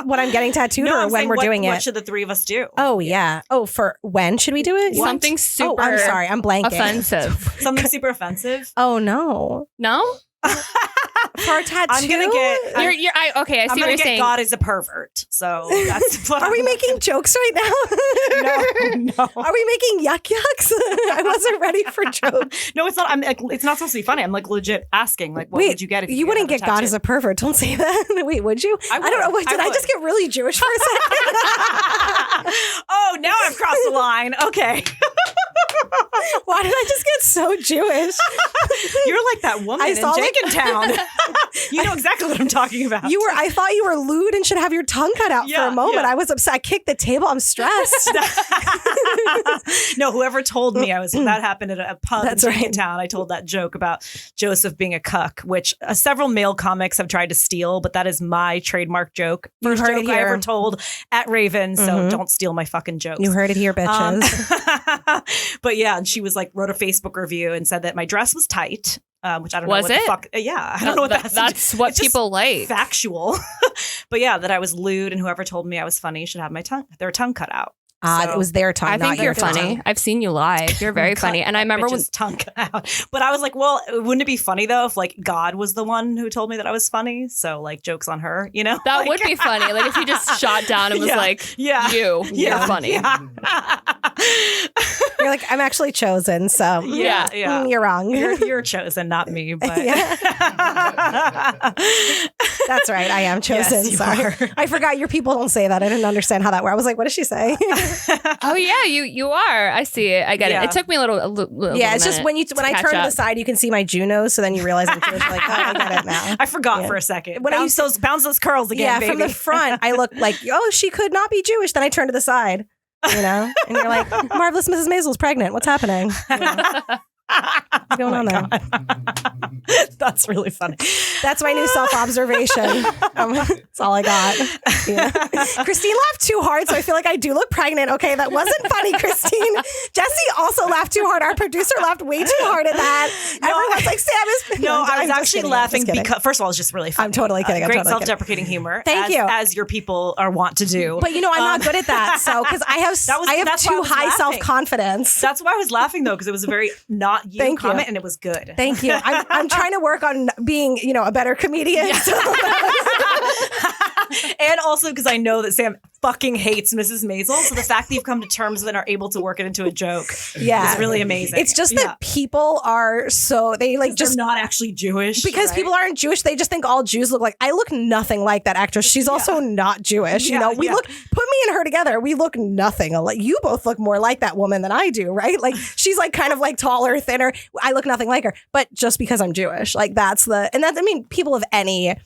When I'm getting tattooed or I'm when saying we're doing what it? should the three of us do? Oh, yeah. Oh, for when should we do it? Something super Oh, I'm sorry. I'm blanking. offensive. Something super offensive? Oh, no. No? For a tattoo? I'm going to get... I see I'm what going you're to get saying. God is a pervert. So that's what Are we making jokes right now? No. Are we making yuck yucks? I wasn't ready for jokes. No, it's not. I'm like, it's not supposed to be funny. I'm like legit asking, like, what Wait, would you get if you wouldn't another get God tattoo? as a pervert? Don't say that. Wait, would you? I don't know. would. Wait, did I just get really Jewish for a second? Oh, now I've crossed the line. Okay. Why did I just get so Jewish? You're like that woman I in saw, like- Jenkintown. You know exactly what I'm talking about. I thought you were lewd and should have your tongue cut out for Yeah, a moment. yeah. I was upset. I kicked the table. I'm stressed. No, whoever told me that happened at a pub That's in right. Jenkintown. I told that joke about Joseph being a cuck, which several male comics have tried to steal, but that is my trademark joke. You've First heard joke it I here. ever told at Raven, so Mhm. don't steal my fucking jokes. You heard it here, bitches. But yeah, and she was like, wrote a Facebook review and said that my dress was tight, which I don't know Was what it? the fuck. Yeah, I don't know what That's what it's just people like. factual. But yeah, that I was lewd, and whoever told me I was funny should have their tongue cut out. It was their tongue. I not think you're your tongue. funny. I've seen you live. You're very funny. And I remember when tongue cut out. But I was like, well, wouldn't it be funny though if like God was the one who told me that I was funny? So like jokes on her, you know? that Like- would be funny. Like if you just shot down and was Yeah. like, Yeah. you're funny. Yeah. You're like, I'm actually chosen. So Yeah, yeah. you're wrong. You're chosen, not me. But Yeah. That's right. I am chosen. Yes, you Sorry. are. I forgot your people don't say that. I didn't understand how that worked. I was like, what did she say? Oh yeah, you are. I see it. I get Yeah. it. It took me a little Yeah, it's just when I catch turn to up. the side, you can see my Juno. So then you realize I'm Jewish. Like, oh, I get it now. I forgot Yeah. for a second. When I Bounce those curls again, Yeah, baby. from the front, I look like, oh, she could not be Jewish. Then I turn to the side, you know, and you're like, Marvelous Mrs. Maisel's pregnant. What's happening? You know, what's going on there? That's really funny. That's my new self-observation. That's all I got. Yeah. Christine laughed too hard, so I feel like I do look pregnant. Okay, that wasn't funny, Christine. Jesse also laughed too hard. Our producer laughed way too hard at that. Everyone's like, Sam is... No, I was I'm just actually kidding. laughing I'm just kidding. because, first of all, it's just really funny. I'm totally kidding. I'm Great totally kidding. self-deprecating humor. Thank you. As your people are wont to do. But you know, I'm not good at that. So, because I have that's why I too was high laughing. self-confidence. That's why I was laughing, though, because it was a very not you Thank you. comment, and it was good. Thank you. I'm trying to work on being, a better comedian. Yeah. So- And also because I know that Sam fucking hates Mrs. Maisel. So the fact that you've come to terms with it and are able to work it into a joke is really amazing. It's just that people are they like just just not actually Jewish. because right? people aren't Jewish, they just think all Jews look like. I look nothing like that actress. She's also not Jewish. Yeah, We yeah. put me and her together. We look nothing alike. You both look more like that woman than I do, right? Like she's like kind of like taller, thinner. I look nothing like her, but just because I'm Jewish, like people of any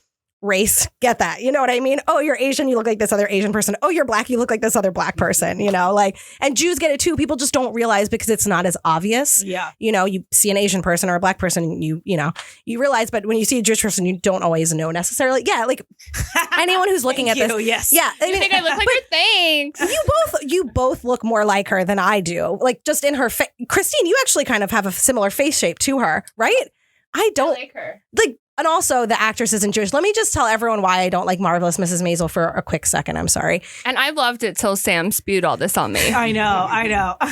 race get that, you know what I mean? Oh, you're Asian, you look like this other Asian person. Oh, you're black, you look like this other black person, and Jews get it too. People just don't realize because it's not as obvious. Yeah. You see an Asian person or a black person, you realize, but when you see a Jewish person, you don't always know necessarily. Yeah, like anyone who's looking at Thank this. you, yes. Yeah. You think I look like her? Thanks. You both look more like her than I do. Like just in her Christine, you actually kind of have a similar face shape to her, right? I don't like her. and also the actress isn't Jewish. Let me just tell everyone why I don't like Marvelous Mrs. Maisel for a quick second. I'm sorry. And I loved it till Sam spewed all this on me. I know. I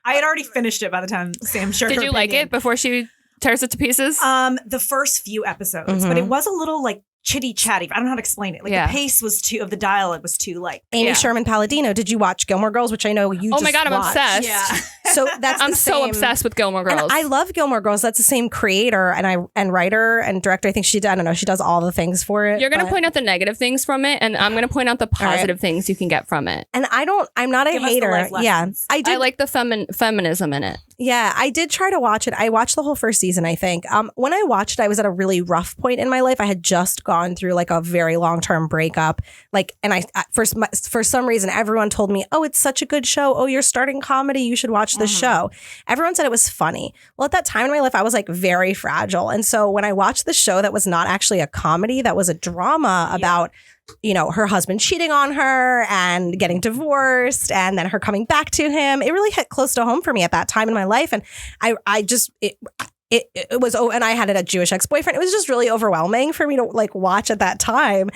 had already finished it by the time Sam shared Did her you like opinion. it before she tears it to pieces? The first few episodes, but it was a little like chitty chatty. I don't know how to explain it. Like Yeah. the pace was the dialogue was too like. Amy Yeah. Sherman Palladino. Did you watch Gilmore Girls, which I know you Oh just my God, I'm watched? obsessed. Yeah. So that's I'm the so same- obsessed with Gilmore Girls. And I love Gilmore Girls. That's the same creator and writer and director. I think I don't know. She does all the things for it. You're going to but- point out the negative things from it, and I'm going to point out the positive things you can get from it. And I'm not a Give us the hater. life Yeah. lessons. I did. I like the feminism in it. Yeah, I did try to watch it. I watched the whole first season, I think. When I watched it, I was at a really rough point in my life. I had just gone through like a very long-term breakup. And for some reason, everyone told me, oh, it's such a good show. Oh, you're starting comedy. You should watch the show. Everyone said it was funny. Well, at that time in my life, I was like very fragile. And so when I watched the show that was not actually a comedy, that was a drama about her husband cheating on her and getting divorced and then her coming back to him. It really hit close to home for me at that time in my life. And it was, and I had a Jewish ex-boyfriend. It was just really overwhelming for me to like watch at that time.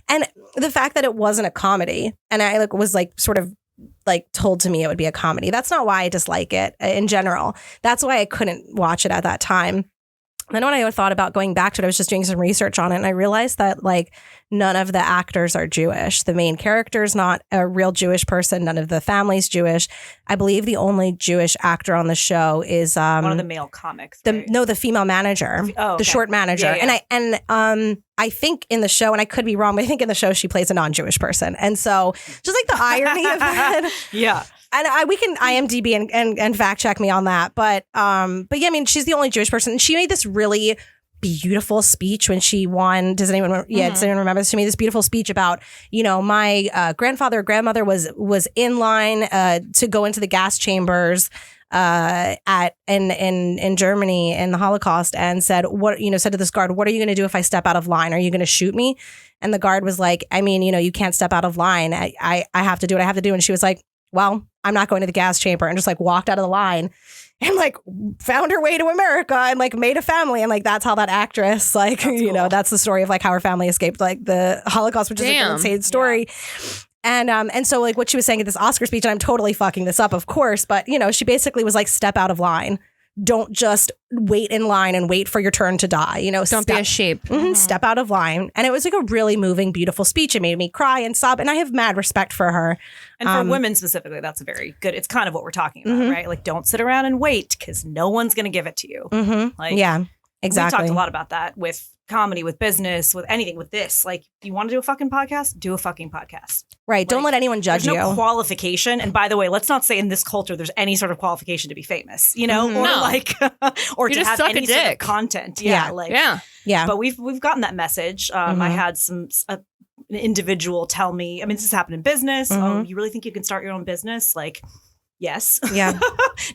And the fact that it wasn't a comedy and I like was like sort of like told to me it would be a comedy. That's not why I dislike it in general. That's why I couldn't watch it at that time. Then when I thought about going back to it, I was just doing some research on it and I realized that like none of the actors are Jewish. The main character is not a real Jewish person. None of the family's Jewish. I believe the only Jewish actor on the show is one of the male comics. Right? The female manager, the short manager. Yeah. I think in the show, and I could be wrong, but I think in the show she plays a non-Jewish person. And so just like the irony of that. Yeah. And we can IMDb and fact check me on that. But yeah, I mean, she's the only Jewish person. And she made this really beautiful speech when she won. Does anyone remember? She made this beautiful speech about, my grandfather or grandmother was in line to go into the gas chambers in Germany in the Holocaust and said to this guard, what are you going to do if I step out of line? Are you going to shoot me? And the guard was like, I mean, you can't step out of line. I have to do what I have to do. And she was like, well, I'm not going to the gas chamber, and just like walked out of the line and like found her way to America and like made a family. And like, that's how that actress, like, that's cool. That's the story of like how her family escaped like the Holocaust, which is like, an insane story. Yeah. And so like what she was saying at this Oscar speech, and I'm totally fucking this up, of course, but she basically was like, step out of line. Don't just wait in line and wait for your turn to die. Don't be a sheep. Step out of line. And it was like a really moving, beautiful speech. It made me cry and sob. And I have mad respect for her. And for women specifically, that's a very good. It's kind of what we're talking about, right? Like, don't sit around and wait because no one's going to give it to you. Like, yeah, exactly. We talked a lot about that with comedy, with business, with anything, with this. Like, you want to do a fucking podcast? Do a fucking podcast. Right. Like, don't let anyone judge you. There's no qualification. And by the way, let's not say in this culture there's any sort of qualification to be famous, or like, or you to have any sort of content. Yeah. But we've gotten that message. I had an individual tell me, I mean, this has happened in business. Oh, you really think you can start your own business? Like, yes. Yeah.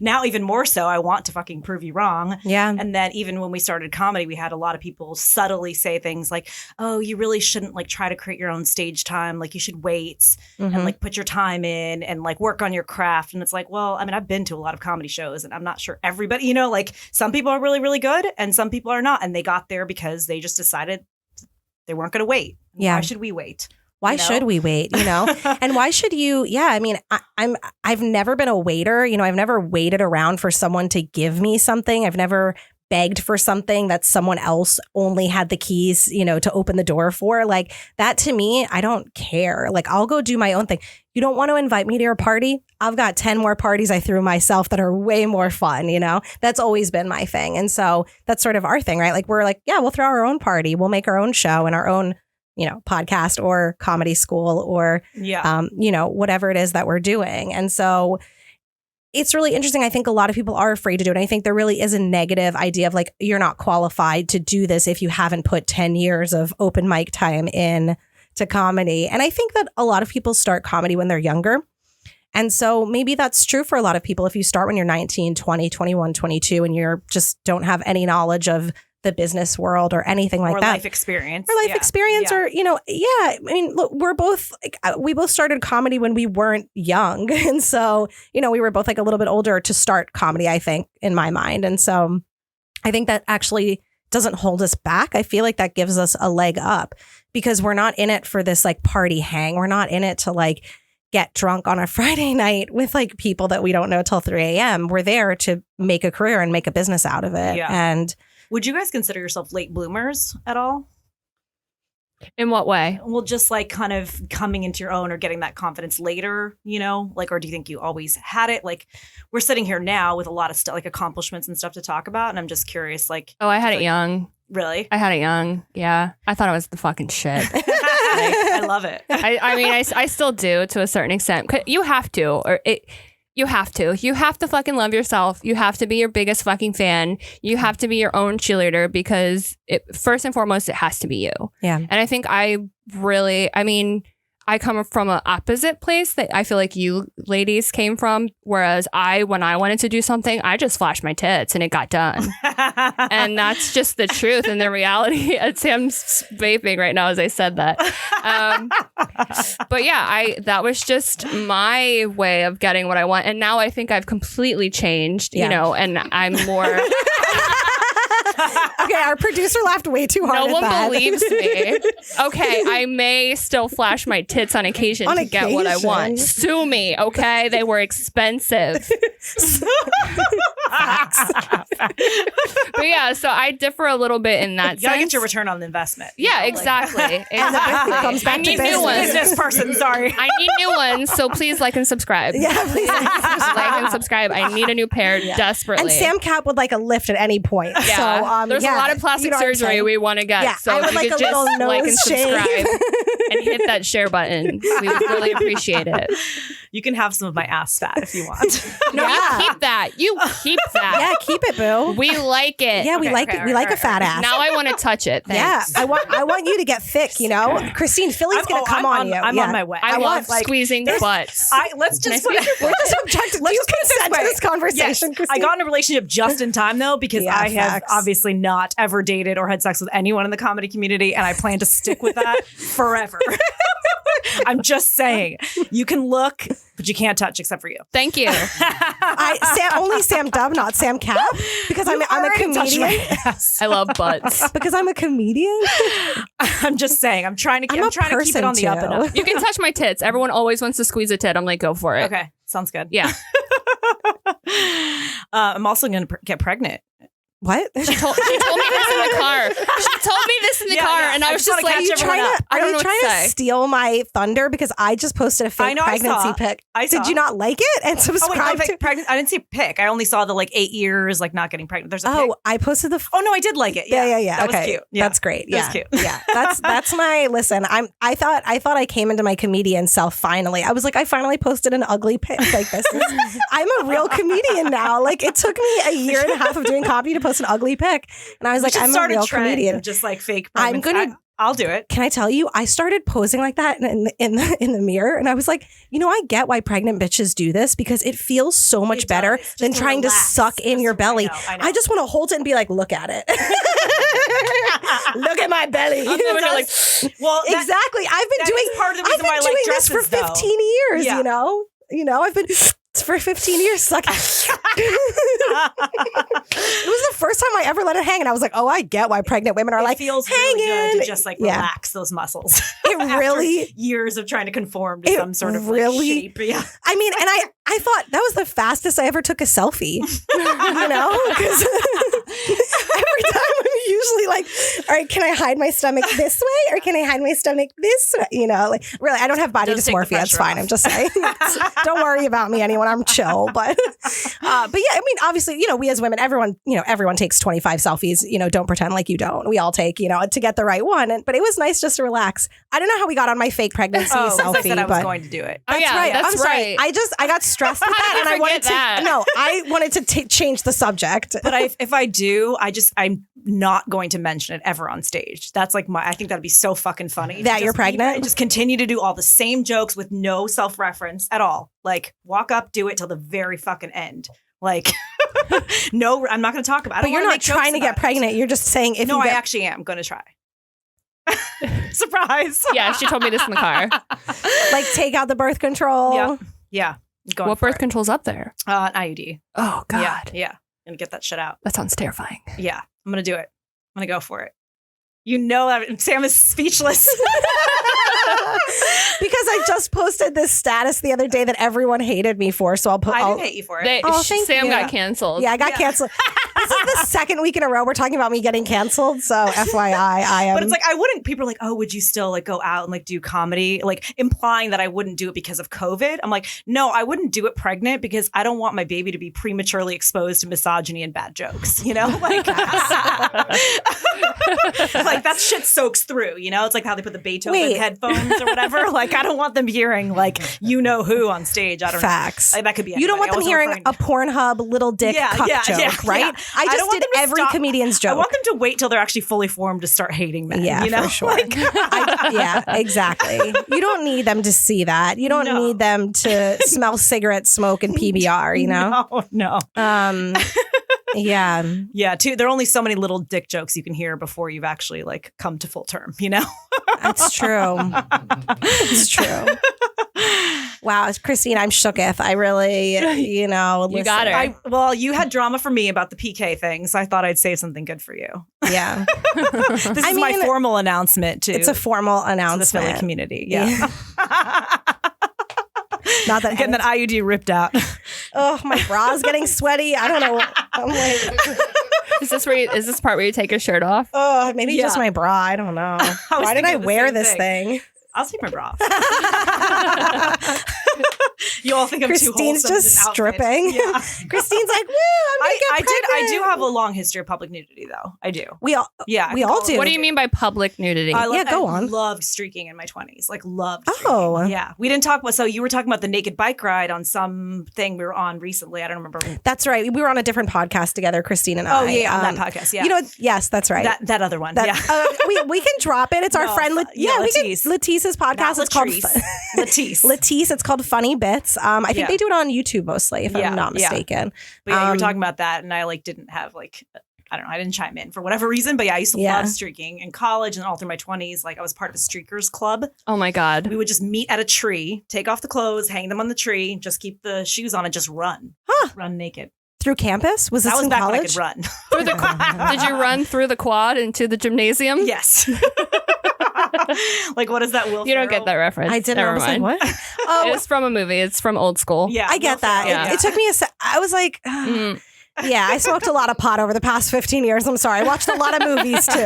Now even more so, I want to fucking prove you wrong. Yeah. And then even when we started comedy, we had a lot of people subtly say things like, oh, you really shouldn't like try to create your own stage time. Like, you should wait and like put your time in and like work on your craft. And it's like, well, I mean, I've been to a lot of comedy shows and I'm not sure everybody, like some people are really, really good and some people are not. And they got there because they just decided they weren't going to wait. Yeah. Why should we wait? Why should we wait, And why should you? Yeah, I mean, I've never been a waiter. I've never waited around for someone to give me something. I've never begged for something that someone else only had the keys, to open the door for. Like, that to me, I don't care. Like, I'll go do my own thing. You don't want to invite me to your party? I've got 10 more parties I threw myself that are way more fun, That's always been my thing. And so that's sort of our thing, right? Like, we're like, yeah, we'll throw our own party. We'll make our own show and our own podcast or comedy school or, whatever it is that we're doing. And so it's really interesting. I think a lot of people are afraid to do it. I think there really is a negative idea of like, you're not qualified to do this if you haven't put 10 years of open mic time in to comedy. And I think that a lot of people start comedy when they're younger. And so maybe that's true for a lot of people. If you start when you're 19, 20, 21, 22, and you're just don't have any knowledge of the business world or anything like that. Or life experience. Or, I mean, look, we both started comedy when we weren't young. And so, we were both like a little bit older to start comedy, I think, in my mind. And so I think that actually doesn't hold us back. I feel like that gives us a leg up because we're not in it for this like party hang. We're not in it to like get drunk on a Friday night with like people that we don't know till 3 a.m. We're there to make a career and make a business out of it. Yeah. And would you guys consider yourself late bloomers at all? In what way? Well, just like kind of coming into your own or getting that confidence later, like, or do you think you always had it? Like, we're sitting here now with a lot of stuff, like accomplishments and stuff to talk about. And I'm just curious, like. Oh, I had it young. Really? I had it young. Yeah. I thought I was the fucking shit. I love it. I mean, I still do to a certain extent. You have to, You have to fucking love yourself. You have to be your biggest fucking fan. You have to be your own cheerleader because first and foremost, it has to be you. Yeah. And I think I I come from an opposite place that I feel like you ladies came from. Whereas when I wanted to do something, I just flashed my tits and it got done. And that's just the truth and the reality. Sam's vaping right now as I said that. But yeah, that was just my way of getting what I want. And now I think I've completely changed, you know, and I'm more... Okay, our producer laughed way too hard. No one that. believes me. Okay, I may still flash my tits on occasion to get what I want. Sue me, okay? They were expensive. But yeah, so I differ a little bit in that You gotta sense. get your return on the investment. Yeah, exactly. Comes back I to need new ones. Business person, sorry. I need new ones, so please like and subscribe. Yeah, please. Like and subscribe. I need a new pair desperately. And Sam Cap would like a lift at any point. Yeah. So, there's a lot of plastic you know what I'm surgery saying? we want to get. Yeah, so I would if you like could a little just like and nose shave. subscribe and hit that share button. We would really appreciate it. You can have some of my ass fat if you want. No, Yeah. you keep that. You keep that. Yeah, keep it, boo. We like it. Yeah, we like it. We like a fat ass. Now I want to touch it. Thanks. Yeah, I want you to get thick. You know, Christine, Philly's gonna come on you. I'm Yeah. on my way. I love want, like, squeezing butts. Let's just We're just objective. Let's You just put it consent this to way. this conversation, Yes. Christine. I got in a relationship just in time though, because Yeah, I have facts. obviously not ever dated or had sex with anyone in the comedy community, and I plan to stick with that forever. I'm just saying, you can look, but you can't touch except for you. Thank you. Only Sam Dub, not Sam Cap, because I'm a Already touched comedian. my ass. I love butts. Because I'm a comedian. I'm just saying, I'm trying to keep it on the up and up. You can touch my tits. Everyone always wants to squeeze a tit. I'm like, go for it. Okay, sounds good. Yeah. I'm also going to get pregnant. What? She told me this in the car. She told me this in the car, and I was just like, Are you trying to, I don't know are you what trying to to say. steal my thunder? Because I just posted a fake I pregnancy saw. pic. I saw. Did you not like it and Oh, subscribe wait, to? pregnant. I didn't see a pic. I only saw the 8 years, not getting pregnant. There's a pic. Oh, I posted the. Oh no, I did like it. Yeah, Yeah. That Okay, was cute. Yeah. That's great. That Yeah, was cute. Yeah, that's my. Listen, I thought I came into my comedian self finally. I was like, I finally posted an ugly pic like this. I'm a real comedian now. Like it took me a year and a half of doing comedy to post an ugly pic, and I was like, I'm a real comedian. Just like fake. I'm pregnancy. gonna. I'll do it. Can I tell you? I started posing like that in the mirror, and I was like, I get why pregnant bitches do this because it feels so much It better does, than just to trying to relax. suck in your belly. I know. I just want to hold it and be like, look at it. Look at my belly. Well, Exactly. I've been that doing is part of the reason why I like doing this for dresses, 15 years. Yeah. You know, I've been for 15 years sucking. It was the first time I ever let it hang, and I was like, "Oh, I get why pregnant women are it like feels hanging." really good to just Yeah. relax those muscles. It After really. years of trying to conform to It some sort of really- shape. Yeah. I mean, and I thought that was the fastest I ever took a selfie. Because every time I'm usually like, all right, can I hide my stomach this way or can I hide my stomach this way? Really, I don't have body Does take the dysmorphia. It's pressure fine. off. I'm just saying. Don't worry about me, anyone. I'm chill. But yeah, I mean, obviously, we as women, everyone takes 25 selfies. Don't pretend like you don't. We all take, to get the right one. But it was nice just to relax. I don't know how we got on my fake pregnancy selfie. I said I was but going to do it. that's yeah, right. that's I'm sorry. right. I got stressed with that, and I wanted to. that? No, I wanted to change the subject. But if I do, I'm not going to mention it ever on stage. That's I think that'd be so fucking funny. That you're pregnant? And just continue to do all the same jokes with no self-reference at all. Walk up, do it till the very fucking end. No, I'm not going to talk about it. But you're not trying to get pregnant. You're just saying if No, you I get actually am going to try. Surprise. Yeah, she told me this in the car. take out the birth control. Yeah. Going What for birth it. control's up there? An IUD. Oh, God. Yeah. And get that shit out. That sounds terrifying. Yeah. I'm going to do it. I'm going to go for it. Sam is speechless. Because I just posted this status the other day that everyone hated me for. So I'll put. I didn't hate you for it. Thank Sam you. got canceled. Yeah, I got canceled. This is the second week in a row we're talking about me getting canceled. So FYI, I am. But it's I wouldn't, people are like, oh, would you still go out and do comedy? Implying that I wouldn't do it because of COVID. I'm like, no, I wouldn't do it pregnant because I don't want my baby to be prematurely exposed to misogyny and bad jokes, that shit soaks through, It's how they put the Beethoven headphones or whatever. I don't want them hearing who on stage. I don't Facts. know. That could be You don't want them hearing a Pornhub little dick cuck joke, right? Yeah. I don't just want did them to every stop. comedian's I joke. want them to wait till they're actually fully formed to start hating men. Yeah, you know? for sure. Yeah, exactly. You don't need them to see that. You don't need them to smell cigarette smoke and PBR, you know? No. Yeah. Yeah, there are only so many little dick jokes you can hear before you've actually like come to full term, you know? That's true. It's true. Wow, Christine, I'm shooketh. I really, you know, You got her. Well, you had drama for me about the PK thing, so I thought I'd say something good for you. Yeah. This is my formal announcement to It's a formal the announcement. Philly community. Yeah. Not that Getting that IUD ripped out. Oh, my bra's getting sweaty. I don't know. I'm like, Is this part where you take your shirt off? oh, maybe just my bra. I don't know. Why did I wear this thing? I'll take my bra off. You all think I'm too Christine's wholesome. just stripping. Yeah. Christine's like, woo, I'm gonna get pregnant. I do have a long history of public nudity, though. I do. We all do. What do you mean by public nudity? Go on. I loved streaking in my 20s. Like, loved streaking. Oh. Yeah. We didn't talk about, so you were talking about the naked bike ride on some thing we were on recently. I don't remember. That's right. We were on a different podcast together, Christine and I. Oh, yeah, on that podcast. Yeah. You know, yes, that's right. That other one. Yeah. We can drop it. It's our friend. Lettice. Latisse's podcast. It's called Latisse. Latisse. It's called Funny Bits. I think they do it on YouTube mostly, if I'm not mistaken. But yeah, you were talking about that, and I like didn't have like, I don't know, I didn't chime in for whatever reason. But yeah, I used to love streaking in college and all through my 20s. Like I was part of a streakers club. Oh my God. We would just meet at a tree, take off the clothes, hang them on the tree, just keep the shoes on and just run. Run naked. Through campus? Was this that was in back college? when I could run. Did you run through the quad into the gymnasium? Yes. Like, what is that, Will You don't Ferrell? get that reference. I didn't. Never I was like, mind. what? Oh, It's from a movie. It's from Old School. Yeah, I get that. Yeah. It took me I was like, yeah, I smoked a lot of pot over the past 15 years. I'm sorry. I watched a lot of movies too.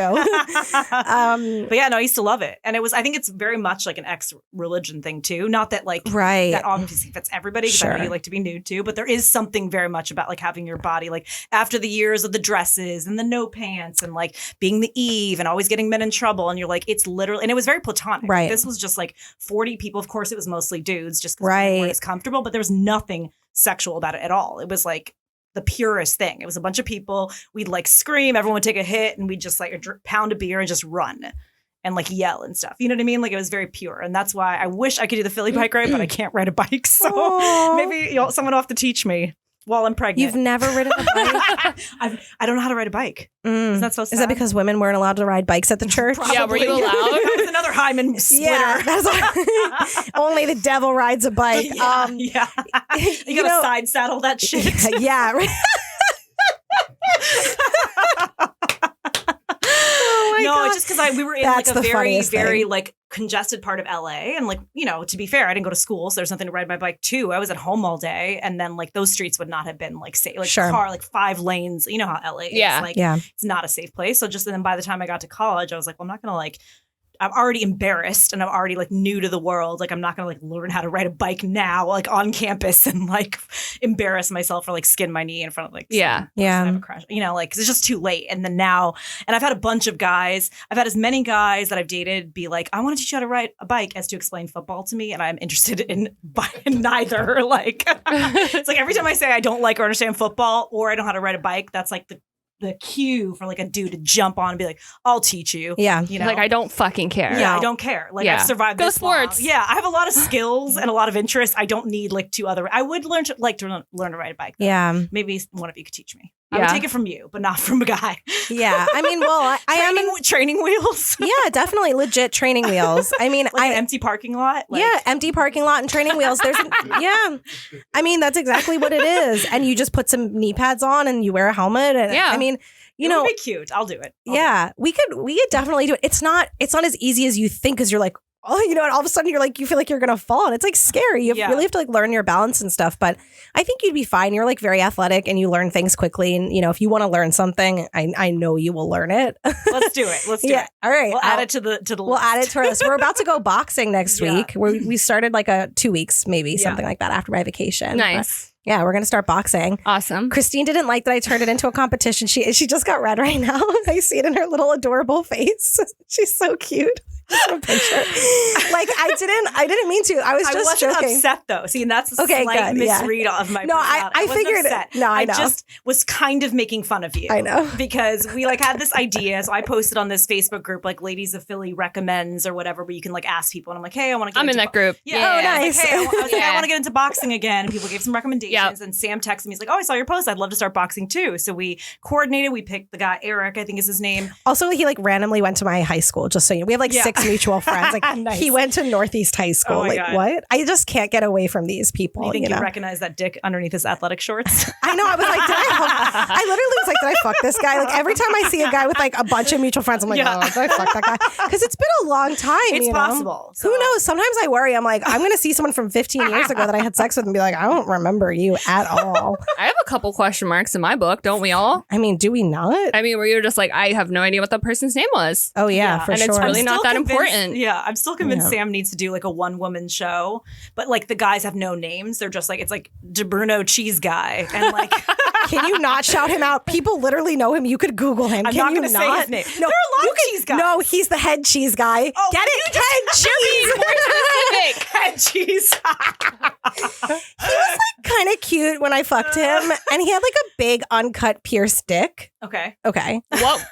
But yeah, no, I used to love it. And I think it's very much like an ex-religion thing too. Not that like, that obviously fits everybody because I know you like to be nude too, but there is something very much about like having your body, like after the years of the dresses and the no pants and like being the Eve and always getting men in trouble. And you're like, it's literally, and it was very platonic. Right. Like, this was just like 40 people. Of course, it was mostly dudes just because they weren't as comfortable, but there was nothing sexual about it at all. It was like the purest thing. It was a bunch of people. We'd like scream, everyone would take a hit, and we'd just like pound a beer and just run and like yell and stuff. You know what I mean? Like it was very pure. And that's why I wish I could do the Philly bike ride, but I can't ride a bike. So maybe someone will have to teach me while I'm pregnant. You've never ridden a bike? I don't know how to ride a bike. Is that so sad? Is that because women weren't allowed to ride bikes at the church? Yeah, were you allowed? That was another Hyman splitter. Yeah, only the devil rides a bike. Yeah, You gotta side saddle that shit. Yeah. Right. No, it's just because we were in like a very, very thing. like congested part of LA. And like, you know, to be fair, I didn't go to school, so there's nothing to ride my bike to. I was at home all day. And then like those streets would not have been like safe. Like car, like 5 lanes. You know how LA is. Like it's not a safe place. So just then by the time I got to college, I was like, well, I'm not gonna like, I'm already embarrassed and I'm already like new to the world. Like I'm not going to like learn how to ride a bike now, like on campus and like embarrass myself or like skin my knee in front of like, yeah. Have a crash, you know, like, cause it's just too late. And then now, and I've had a bunch of guys, I've had as many guys that I've dated be like, I want to teach you how to ride a bike as to explain football to me. And I'm interested in neither. Like, it's like every time I say I don't like or understand football or I don't know how to ride a bike, that's like the cue for like a dude to jump on and be like, I'll teach you. Yeah. You know? Like, I don't fucking care. Yeah, I don't care. Like I've survived Go this sports. long. Yeah, I have a lot of skills and a lot of interests. I don't need like 2 other. I would learn to learn to ride a bike. Though. Yeah. Maybe one of you could teach me. I would take it from you, but not from a guy. Yeah. I mean, well, I am in training wheels. Yeah, definitely legit training wheels. I mean, like an empty parking lot. Like, yeah, empty parking lot and training wheels. Yeah. I mean, that's exactly what it is. And you just put some knee pads on and you wear a helmet. And I mean, you know, it'd be cute. I'll do it. We could definitely do it. It's not as easy as you think because you're like, oh, you know, and all of a sudden you feel like you're gonna fall and it's like scary. You really have to like learn your balance and stuff. But I think you'd be fine. You're like very athletic and you learn things quickly. And you know, if you want to learn something, I know you will learn it. Let's do it. Let's do it. All right. We'll add it to the We'll list. add it to our list. We're about to go boxing next week. We started like 2 weeks, maybe something like that after my vacation. Nice. Yeah, we're going to start boxing. Awesome. Christine didn't like that I turned it into a competition. She just got red right now. I see it in her little adorable face. She's so cute. Picture. Like I didn't mean to. I was just wasn't joking. upset though. See, and that's a Okay, slight good, yeah. misread of my No, I wasn't figured upset. it. No, I know. just was kind of making fun of you. I know. Because we like had this idea. So I posted on this Facebook group, like Ladies of Philly recommends or whatever, where you can like ask people. And I'm like, hey, I want to get I'm in into that group. Yeah. Oh, I was nice. Like, hey, I was like, Yeah. I want to get into boxing again. And people gave some recommendations. And Sam texted me. He's like, oh, I saw your post. I'd love to start boxing too. So we coordinated. We picked the guy, Eric, I think is his name. Also, he like randomly went to my high school, just so you know. We have like 6 mutual friends. Like Nice. he went to Northeast High School. Oh my like God. what? I just can't get away from these people. You think you know? recognize that dick underneath his athletic shorts? I know. I was like, I literally was like, did I fuck this guy? Like every time I see a guy with like a bunch of mutual friends, I'm like, Yeah. oh, did I fuck that guy? Because it's been a long time. It's you know? possible. Who knows? Sometimes I worry. I'm like, I'm going to see someone from 15 years ago that I had sex with and be like, I don't remember you at all. I have a couple question marks in my book, don't we all? I mean, do we not? I mean, where you're just like, I have no idea what that person's name was. Oh yeah, for And sure. it's really I'm not still that convinced- important. Yeah, I'm still convinced Yeah. Sam needs to do like a one-woman show, but like the guys have no names. They're just like, it's like DeBruno Cheese Guy, and like Can you not shout him out? People literally know him. You could Google him. I'm Can not you going to say his name. No, There are a lot you of can- cheese guys. No, he's the head cheese guy. Oh, Get you it? Head cheese. head cheese. He was like kind of cute when I fucked him, and he had like a big uncut pierced dick. Okay. Okay.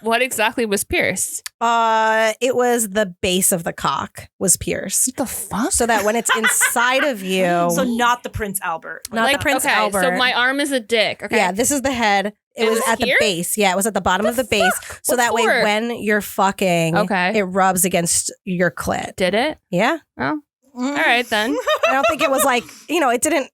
What exactly was pierced? It was the base of the cock was pierced, What the fuck? so that when it's inside of you, So not the Prince Albert. Not the Prince okay, Albert. So my arm is a dick. Okay. yeah, this is the head. It was was at the here? base. Yeah, it was at the bottom of the base. So What that way, for? when you're fucking, Okay. it rubs against your clit. Did it? Yeah. All right then. I don't think it was like, it didn't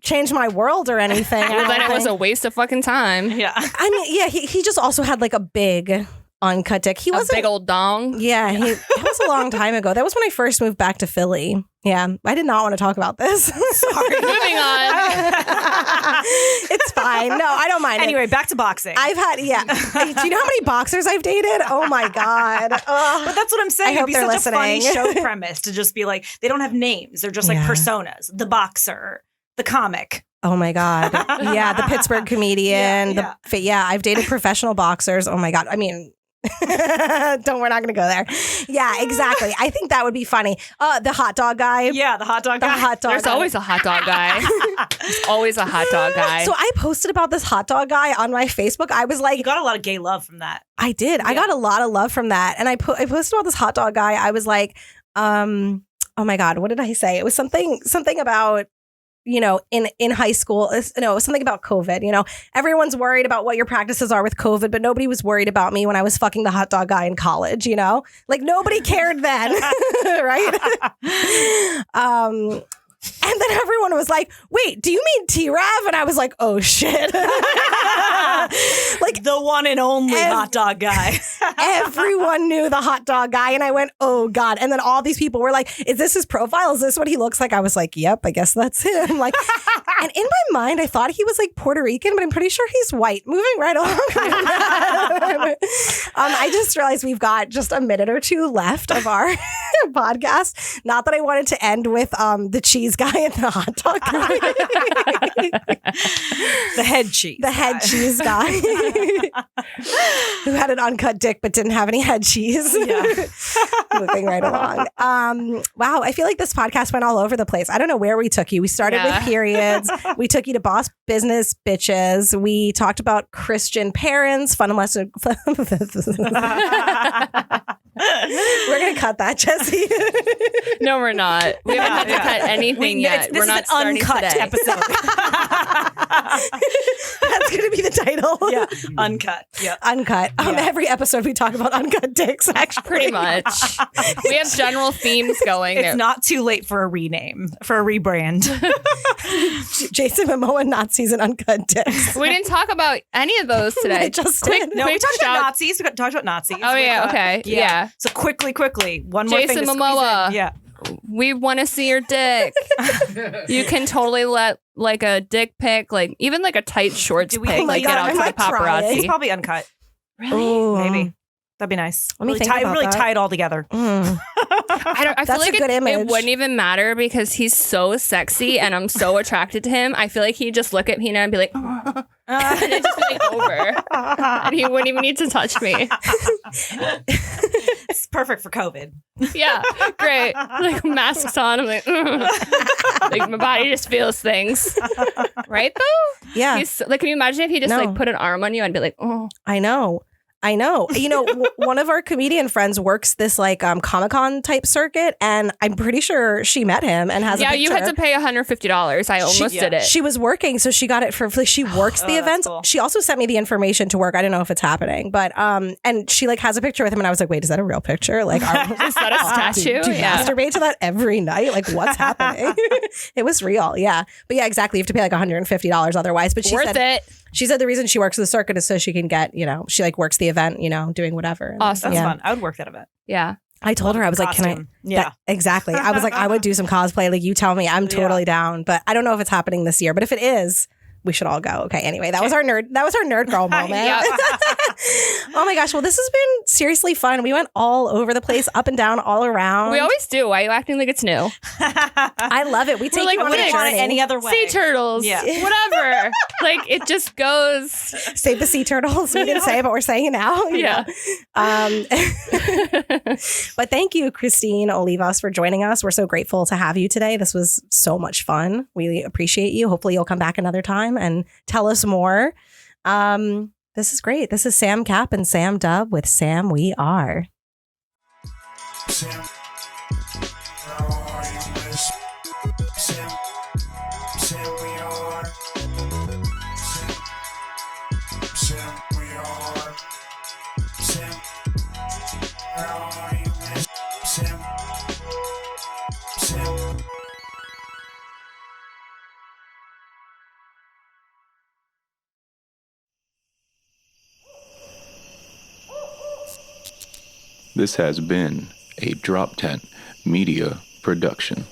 change my world or anything. Well, then it was a waste of fucking time. Yeah. I mean, yeah, he just also had like a big uncut dick. He A wasn't. big old dong. Yeah, that was a long time ago. That was when I first moved back to Philly. Yeah, I did not want to talk about this. Sorry. Moving on. It's fine. No, I don't mind. Anyway, back to boxing. I've had, do you know how many boxers I've dated? Oh my God. Ugh. But that's what I'm saying. I hope It'd be they're such a funny listening. show premise to just be like, they don't have names. They're just like Yeah. personas. The boxer, the comic. Oh my God. Yeah, the Pittsburgh comedian. Yeah, Yeah, I've dated professional boxers. Oh my God. I mean, we're not going to go there. Yeah, exactly. I think that would be funny. The hot dog guy. Yeah, the hot dog The guy. hot dog There's guy. always a hot dog guy. There's always a hot dog guy. So I posted about this hot dog guy on my Facebook. I was You like, got a lot of gay love from that. I did. I Yeah. got a lot of love from that. And I posted about this hot dog guy. I was like, oh my God, what did I say? It was something about, in high school, it was something about COVID. Everyone's worried about what your practices are with COVID, but nobody was worried about me when I was fucking the hot dog guy in college, Like nobody cared then, right? And then everyone was like, wait, do you mean T-Rav? And I was like, oh shit. Like the one and only hot dog guy. Everyone knew the hot dog guy. And I went, oh God. And then all these people were like, is this his profile? Is this what he looks like? I was like, yep, I guess that's him. Like, and in my mind, I thought he was like Puerto Rican, but I'm pretty sure he's white. Moving right along. I just realized we've got just a minute or two left of our podcast. Not that I wanted to end with the cheese guy and the hot dog guy. The head cheese. The head cheese guy who had an uncut dick but didn't have any head cheese. Yeah. Moving right along. Wow, I feel like this podcast went all over the place. I don't know where we took you. We started with periods. We took you to boss business bitches. We talked about Christian parents, fun lesson. We're gonna cut that, Jesse. No, we're not. We haven't had to cut anything yet. This We're is not an starting uncut today. episode. That's gonna be the title. Yeah, uncut. Yeah. Uncut. Yeah. Every episode we talk about uncut dicks, actually. Pretty much. We have general themes going. It's not too late for a rename, for a rebrand. Jason Momoa Nazis and uncut dicks. We didn't talk about any of those today. I just quick, did. No, we quick talked about shout- Nazis. We talked about Nazis. Oh, yeah, With, okay. Yeah. So quickly. One more Jason thing to squeeze Momoa. in. Yeah. We want to see your dick. You can totally let like a dick pic, like even like a tight shorts Do we pic, think like God, get I out to might the try it. He's paparazzi. probably uncut. Ooh. Maybe. That'd be nice. Let me really think about that. tie it all together. I feel That's like a good image. it wouldn't even matter because he's so sexy and I'm so attracted to him. I feel like he'd just look at me and be like, and it'd just be like over. And he wouldn't even need to touch me. It's perfect for COVID. Yeah, great. Like masks on. I'm like, like my body just feels things. Right though? Yeah. He's like, can you imagine if he just No. like put an arm on you? I'd be like, oh. I know. You know, one of our comedian friends works this like Comic-Con type circuit, and I'm pretty sure she met him and has a Yeah, picture. you had to pay $150. I almost did it. She was working, so she got it for free. She works the that's events. cool. She also sent me the information to work. I don't know if it's happening, but and she like has a picture with him, and I was like, wait, is that a real picture? Like, Is that a statue? do you Yeah. masturbate to that every night? Like, what's happening? It was real, yeah. But yeah, exactly. You have to pay like $150 otherwise. But she Worth said it. she said the reason she works the circuit is so she can get, you know, she like works the event, you know, doing whatever. Awesome. That's Yeah. fun. I would work that event. Yeah. I told her, I was like, can I? Costume. Yeah. Exactly. I was like, I would do some cosplay. Like, you tell me, I'm totally down. But I don't know if it's happening this year. But if it is, we should all go. Okay. Anyway, that was our nerd girl moment. Yep. Oh my gosh. Well, this has been seriously fun. We went all over the place, up and down, all around. We always do. Why are you acting like it's new? I love it. We take like, you on wouldn't a want journey. it any other way. Sea turtles. Yeah. Whatever. Like it just goes. Save the sea turtles. We didn't say it, but we're saying it now. you Yeah. know. But thank you, Christine Olivas, for joining us. We're so grateful to have you today. This was so much fun. We appreciate you. Hopefully you'll come back another time and tell us more. This is great. This is Sam Cap and Sam Dub with Sam We Are. Sam, how are you, miss? Sam, Sam, we are. Sam, we are. Sam, how are you, miss? Sam, Sam. This has been a Drop Tent Media production.